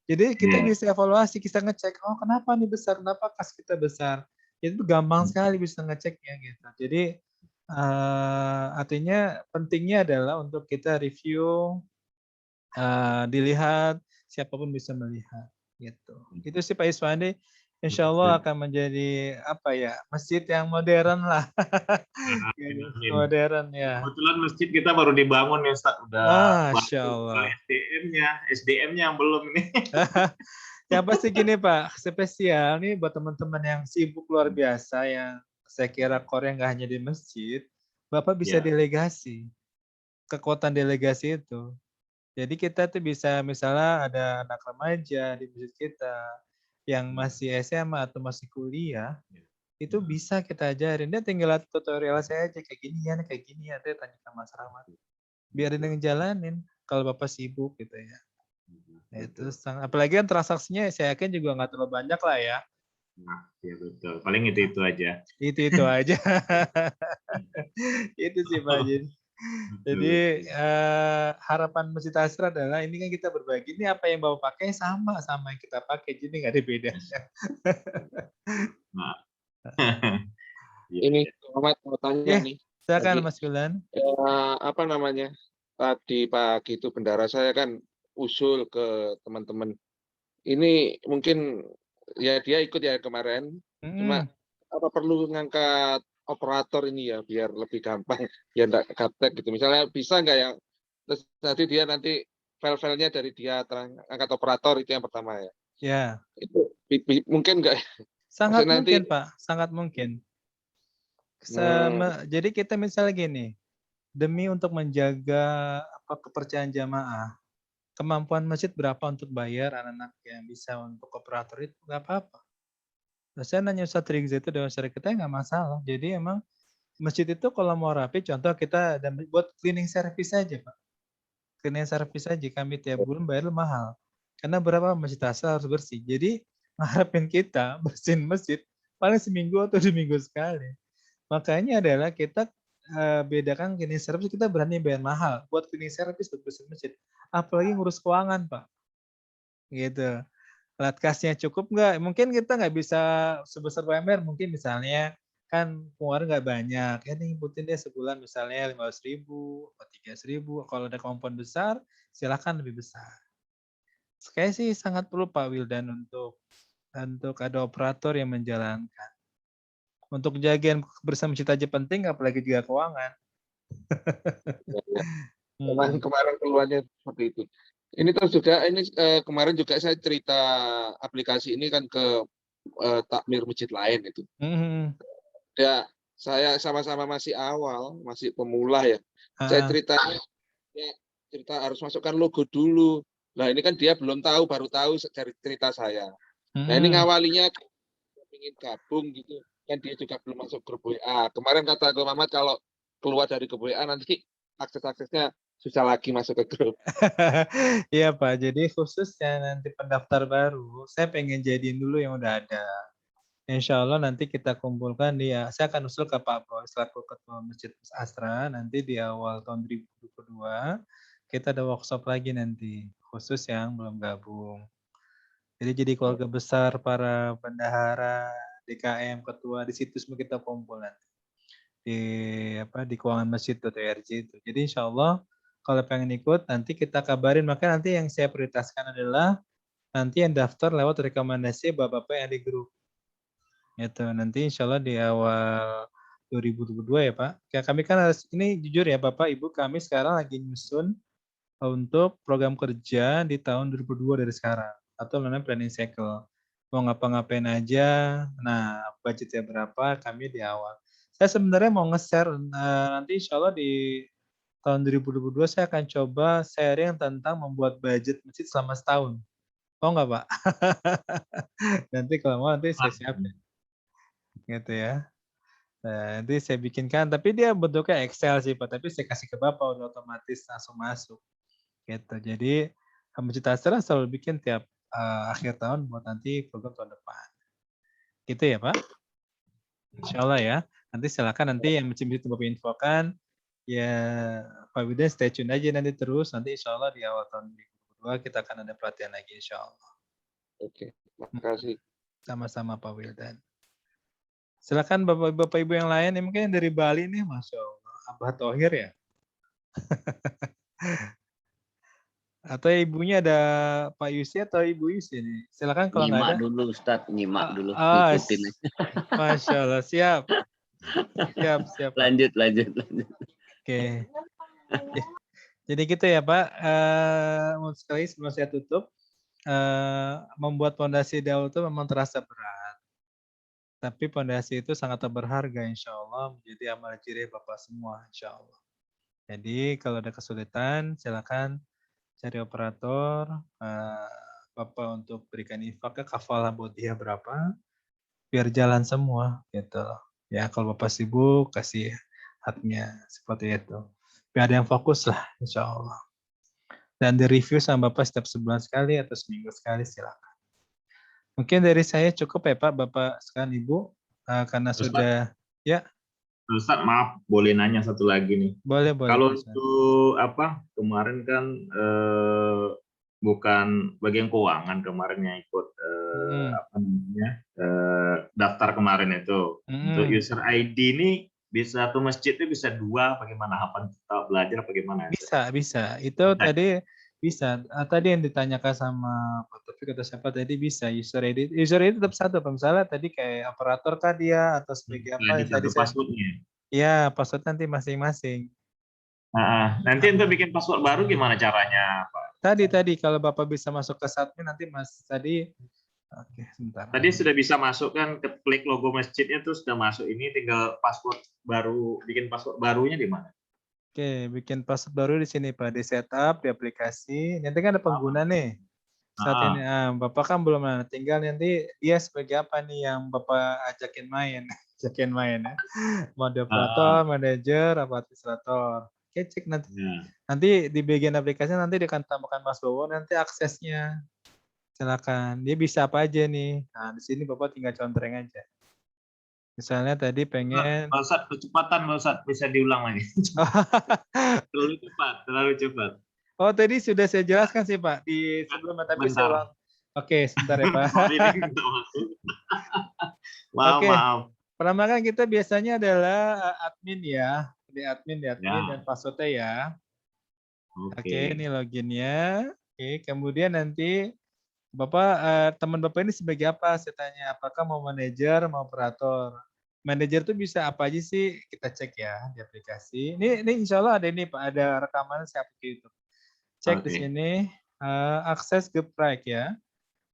[SPEAKER 4] Jadi kita bisa evaluasi, kita ngecek, oh kenapa nih besar, kenapa kas kita besar. Itu gampang sekali bisa ngeceknya gitu. Jadi artinya pentingnya adalah untuk kita review, dilihat, siapapun bisa melihat gitu. Itu sih Pak Iswandi, insya Allah akan menjadi masjid yang modern lah. Modern ya.
[SPEAKER 8] Kebetulan masjid kita baru dibangun ya Ustaz, udah
[SPEAKER 4] Masya Allah.
[SPEAKER 8] SDM-nya yang belum ini.
[SPEAKER 4] Yang pasti gini Pak, spesial nih buat teman-teman yang sibuk luar biasa, yang saya kira core nggak hanya di masjid, Bapak bisa delegasi, kekuatan delegasi itu. Jadi kita tuh bisa, misalnya ada anak remaja di masjid kita yang masih SMA atau masih kuliah, itu bisa kita ajarin. Dia tinggal tutorial saya aja, kayak gini ya, dia tanya ke Mas Rahmat. Biarin yang jalanin, kalau Bapak sibuk gitu ya. Itu apalagi kan transaksinya saya yakin juga nggak terlalu banyak lah ya.
[SPEAKER 8] Nah, ya betul. Paling itu aja.
[SPEAKER 4] Itu aja. Itu sih Pak Jin. Jadi harapan Masjid Asra adalah ini kan kita berbagi, ini apa yang Bapak pakai sama yang kita pakai, jadi nggak ada bedanya.
[SPEAKER 8] Nah.
[SPEAKER 7] Ini Muhammad mau tanya nih.
[SPEAKER 4] Silakan Mas Gulan.
[SPEAKER 7] Apa namanya? Tadi pagi itu bendara saya kan usul ke teman-teman. Ini mungkin ya dia ikut ya kemarin. Cuma apa perlu ngangkat operator ini ya biar lebih gampang, biar enggak gaptek gitu. Misalnya bisa nggak ya? Terus nanti file-filenya dari dia angkat operator itu yang pertama ya.
[SPEAKER 4] Ya.
[SPEAKER 7] Itu mungkin nggak?
[SPEAKER 4] Sangat mungkin Pak, sangat mungkin. Jadi kita misalnya gini, demi untuk menjaga kepercayaan jamaah, kemampuan masjid berapa untuk bayar anak-anak yang bisa untuk operator itu nggak apa-apa. Saya nanya Ustadz Rizza itu dengan syarikat kita nggak masalah. Jadi emang masjid itu kalau mau rapi, contoh kita buat cleaning service aja Pak. Cleaning service aja kami tiap bulan bayar mahal. Karena berapa masjid asal harus bersih. Jadi ngarepin kita bersihin masjid paling seminggu atau 2 minggu sekali. Makanya adalah kita bedakan cleaning service, kita berani bayar mahal buat cleaning service buat bersihin masjid. Apalagi ngurus keuangan Pak. Gitu. Alat kasnya cukup nggak? Mungkin kita nggak bisa sebesar UMR, mungkin misalnya kan pengeluaran nggak banyak, ya nih ngikutin deh sebulan misalnya 15.000 atau 30.000. Kalau ada kemampuan besar, silakan lebih besar. Saya sih sangat perlu Pak Wildan untuk ada operator yang menjalankan. Untuk jagain bersama masjid aja penting, apalagi juga keuangan.
[SPEAKER 7] Kemarin keluarnya seperti itu. Ini terus juga kemarin juga saya cerita aplikasi ini kan ke takmir masjid lain itu. Ya saya sama-sama masih awal, masih pemula ya. Saya cerita harus masukkan logo dulu. Nah ini kan dia belum tahu, baru tahu dari cerita saya. Nah ini ngawalinya ingin gabung gitu, kan dia juga belum masuk grup WA. Kemarin kata Muhammad kalau keluar dari grup WA nanti akses-aksesnya susah lagi masuk ke grup.
[SPEAKER 4] Iya Pak, jadi khususnya nanti pendaftar baru, saya pengen jadiin dulu yang udah ada. Insya Allah nanti kita kumpulkan saya akan usul ke Pak Boy selaku Ketua Masjid Asra, nanti di awal tahun 2022 kita ada workshop lagi nanti, khusus yang belum gabung. Jadi keluarga besar para bendahara, DKM, ketua, di situ semua kita kumpul nanti. Di keuangan masjid.org itu. Jadi insya Allah kalau pengen ikut nanti kita kabarin, maka nanti yang saya prioritaskan adalah nanti yang daftar lewat rekomendasi bapak-bapak yang di grup. Gitu. Nanti insya Allah di awal 2022 ya Pak. Ya, kami kan harus, ini jujur ya Bapak Ibu, kami sekarang lagi nyusun untuk program kerja di tahun 2022 dari sekarang, atau namanya planning cycle. Mau ngapa-ngapain aja, nah budgetnya berapa, kami di awal. Saya sebenarnya mau nge-share nanti insya Allah di tahun 2022 saya akan coba sharing tentang membuat budget masjid selama setahun. Mau nggak Pak? Nanti kalau mau nanti saya siapin. Gitu ya. Nah, nanti saya bikinkan, tapi dia bentuknya Excel sih Pak, tapi saya kasih ke Bapak udah otomatis langsung masuk. Gitu. Jadi Masjid Asra selalu bikin tiap akhir tahun buat nanti program tahun depan. Gitu ya Pak? Insya Allah ya. Nanti silakan nanti yang masjid itu Bapak infokan. Ya Pak Wildan stay tune aja nanti terus. Nanti insya Allah di awal tahun 2022 kita akan ada pelatihan lagi insya Allah.
[SPEAKER 7] Oke, terima kasih.
[SPEAKER 4] Sama-sama Pak Wildan. Silakan Bapak Ibu yang lain, mungkin dari Bali nih, Masya Allah. Abah Thohir ya? Atau ibunya ada Pak Yusi atau Ibu Yusi nih? Silakan kalau nggak ada.
[SPEAKER 9] Nyimak dulu Ustadz, nyimak dulu. Ngikutin.
[SPEAKER 4] Masya Allah, siap. Siap.
[SPEAKER 9] Lanjut.
[SPEAKER 4] Oke. Jadi gitu ya Pak. Sekali sebelum saya tutup, membuat fondasi dakwah itu memang terasa berat. Tapi fondasi itu sangat berharga insya Allah menjadi amal jirih Bapak semua insya Allah. Jadi kalau ada kesulitan silakan cari operator, Bapak untuk berikan infak ke kafalah buat dia berapa, biar jalan semua gitu loh. Ya kalau Bapak sibuk kasih haknya seperti itu. Biar ada yang fokus lah insya Allah. Dan di review sama Bapak setiap sebulan sekali atau seminggu sekali silakan. Mungkin dari saya cukup ya Pak, Bapak sekalian Ibu, karena Ustaz. Sudah ya.
[SPEAKER 8] Ustaz, maaf, boleh nanya satu lagi nih.
[SPEAKER 4] Boleh.
[SPEAKER 8] Kalau untuk kemarin kan bukan bagian keuangan kemarin yang ikut daftar kemarin itu. Untuk user ID ini bisa satu masjid itu bisa 2, bagaimana? Apa kita belajar bagaimana?
[SPEAKER 4] Bisa. Itu tadi bisa. Tadi yang ditanyakan sama Pak Taufik atau siapa tadi bisa user ID. User ID tetap satu. Misalnya tadi kayak operator kah dia atau sebagai apa? Tadi
[SPEAKER 8] passwordnya.
[SPEAKER 4] Ya, password nanti masing-masing.
[SPEAKER 8] Nanti untuk bikin password baru gimana caranya, Pak?
[SPEAKER 4] Tadi kalau Bapak bisa masuk ke Satmin nanti Mas tadi. Oke, sebentar.
[SPEAKER 8] Tadi sudah bisa masuk kan, klik logo masjidnya tuh sudah masuk. Ini tinggal password baru, bikin password barunya di mana?
[SPEAKER 4] Oke, bikin password baru di sini Pak, di setup, di aplikasi. Nanti kan ada pengguna nih. Saat ini Bapak kan belum tinggal nanti dia sebagai apa nih yang Bapak ajakin main. Ajakin main ya. Mode operator, manajer, apa administrator. Oke, cek nanti. Nanti di bagian aplikasi nanti dia akan tambahkan Mas Bowo nanti aksesnya. Silakan. Dia bisa apa aja nih. Nah, di sini Bapak tinggal contreng aja. Misalnya tadi pengen
[SPEAKER 8] Ustaz, kecepatan Ustaz, bisa diulang lagi. Terlalu cepat.
[SPEAKER 4] Oh, tadi sudah saya jelaskan sih, Pak, di sebelumnya tapi saya ulang. Oke, sebentar ya, Pak.
[SPEAKER 8] Maaf.
[SPEAKER 4] Pertama kan kita biasanya adalah admin ya. Di admin dan passwordnya ya. Oke, ini loginnya. Oke, kemudian nanti teman Bapak ini sebagai apa? Saya tanya, apakah mau manajer, mau operator? Manajer itu bisa apa aja sih? Kita cek ya di aplikasi. Ini insya Allah ada ini Pak, ada rekaman saya pakai YouTube. Cek di sini akses grup Pride ya.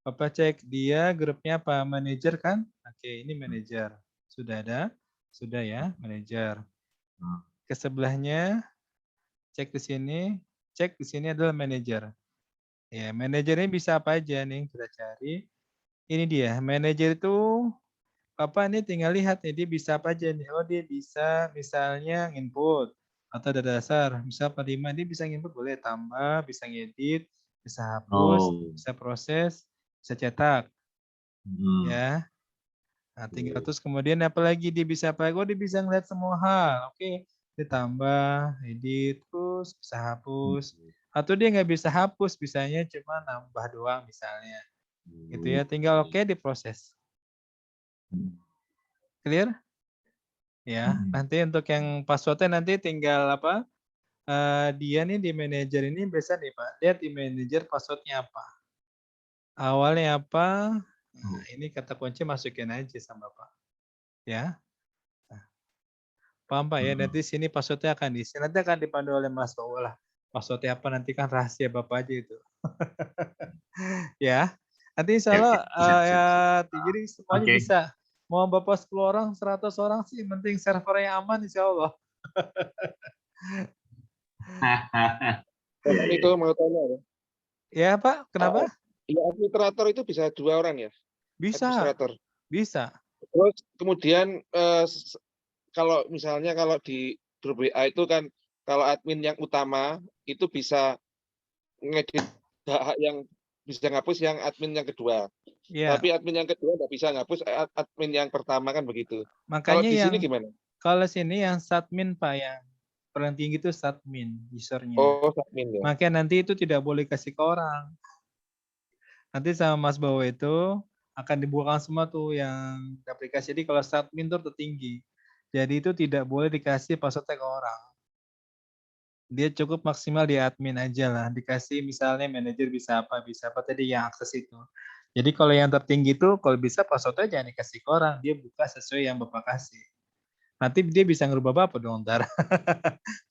[SPEAKER 4] Bapak cek dia grupnya apa? Manajer kan? Oke, ini manajer. Sudah ada? Sudah ya, manajer. Ke sebelahnya cek di sini. Cek di sini adalah manajer. Ya, manajernya bisa apa aja nih kita cari. Ini dia, manajer itu Bapak ini tinggal lihat nih dia bisa apa aja nih. Oh, dia bisa misalnya input atau data dasar. Misal 45 dia bisa input, boleh tambah, bisa ngedit, bisa hapus, bisa proses, bisa cetak. Ya. Nah, tinggal terus kemudian apalagi dia bisa apa? Oh, dia bisa ngeliat semua hal. Oke, ditambah, edit, terus bisa hapus. Atau dia nggak bisa hapus, bisanya cuma nambah doang misalnya. Gitu ya, tinggal oke diproses. Clear? Ya, nanti untuk yang passwordnya nanti tinggal apa? Dia nih di manajer ini biasa nih Pak, lihat di manajer passwordnya apa. Awalnya apa? Nah, ini kata kunci masukin aja sama Pak. Ya. Nah, paham Pak ya, nanti sini passwordnya akan diisi. Nanti akan dipandu oleh Mas Bowo lah. Passwordnya apa nanti kan rahasia Bapak aja itu. Ya. Nanti insya Allah jadi semuanya bisa. Mau Bapak 10 orang, 100 orang sih, penting servernya aman insya Allah.
[SPEAKER 7] Itu mau tanya ya.
[SPEAKER 4] Ya Pak, kenapa?
[SPEAKER 7] Ya, administrator itu bisa 2 orang ya?
[SPEAKER 4] Bisa. Administrator. Bisa.
[SPEAKER 7] Terus kemudian kalau misalnya kalau di grup WA itu kan kalau admin yang utama itu bisa ngedit yang bisa ngapus yang admin yang kedua. Yeah. Tapi admin yang kedua nggak bisa ngapus admin yang pertama kan begitu.
[SPEAKER 4] Makanya
[SPEAKER 7] kalau di sini gimana?
[SPEAKER 4] Kalau sini yang submin Pak, yang paling tinggi itu submin usernya.
[SPEAKER 7] Oh, submin ya.
[SPEAKER 4] Makanya nanti itu tidak boleh kasih ke orang. Nanti sama Mas Bowo itu akan dibukakan semua tuh yang aplikasi. Jadi kalau submin itu tertinggi. Jadi itu tidak boleh dikasih passwordnya ke orang. Dia cukup maksimal di admin aja lah. Dikasih misalnya manajer bisa apa tadi yang akses itu. Jadi kalau yang tertinggi itu kalau bisa passwordnya jangan dikasih ke orang. Dia buka sesuai yang Bapak kasih. Nanti dia bisa ngerubah apa dong ntar.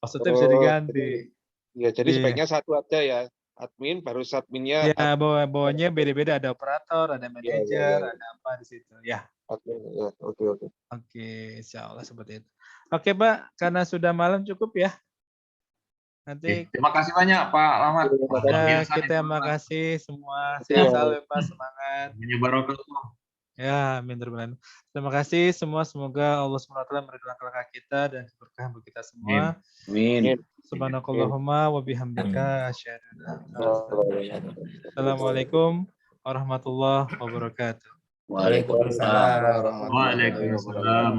[SPEAKER 4] Passwordnya bisa diganti.
[SPEAKER 7] Ya, jadi sebaiknya satu aja ya. Admin baru subminnya.
[SPEAKER 4] Ya, bawahnya beda-beda. Ada operator, ada manajer, ada apa di situ. Ya.
[SPEAKER 7] Oke.
[SPEAKER 4] Oke, insya Allah seperti itu. Oke Pak, karena sudah malam cukup ya. Nanti
[SPEAKER 8] terima kasih banyak Pak Rahmat.
[SPEAKER 4] Ya, kita terima kasih semua. Sehat selalu Pak, semangat.
[SPEAKER 8] Menyebarkan.
[SPEAKER 4] Ya, amin. Terima kasih semua. Semoga Allah SWT meridhokan langkah kita dan berkah bagi kita semua.
[SPEAKER 9] Amin.
[SPEAKER 4] Subhanakallahumma wa bihamdika asyhadu an la ilaha illa anta. Assalamualaikum warahmatullahi wabarakatuh.
[SPEAKER 5] Waalaikumsalam.
[SPEAKER 8] Waalaikumsalam.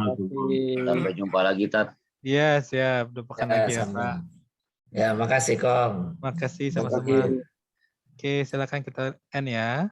[SPEAKER 9] Sampai jumpa lagi, Tat.
[SPEAKER 4] Iya, siap. Udah pekan lagi ya, Pak.
[SPEAKER 5] Ya, makasih, Kong.
[SPEAKER 4] Makasih sama-sama. Oke, silakan kita end ya.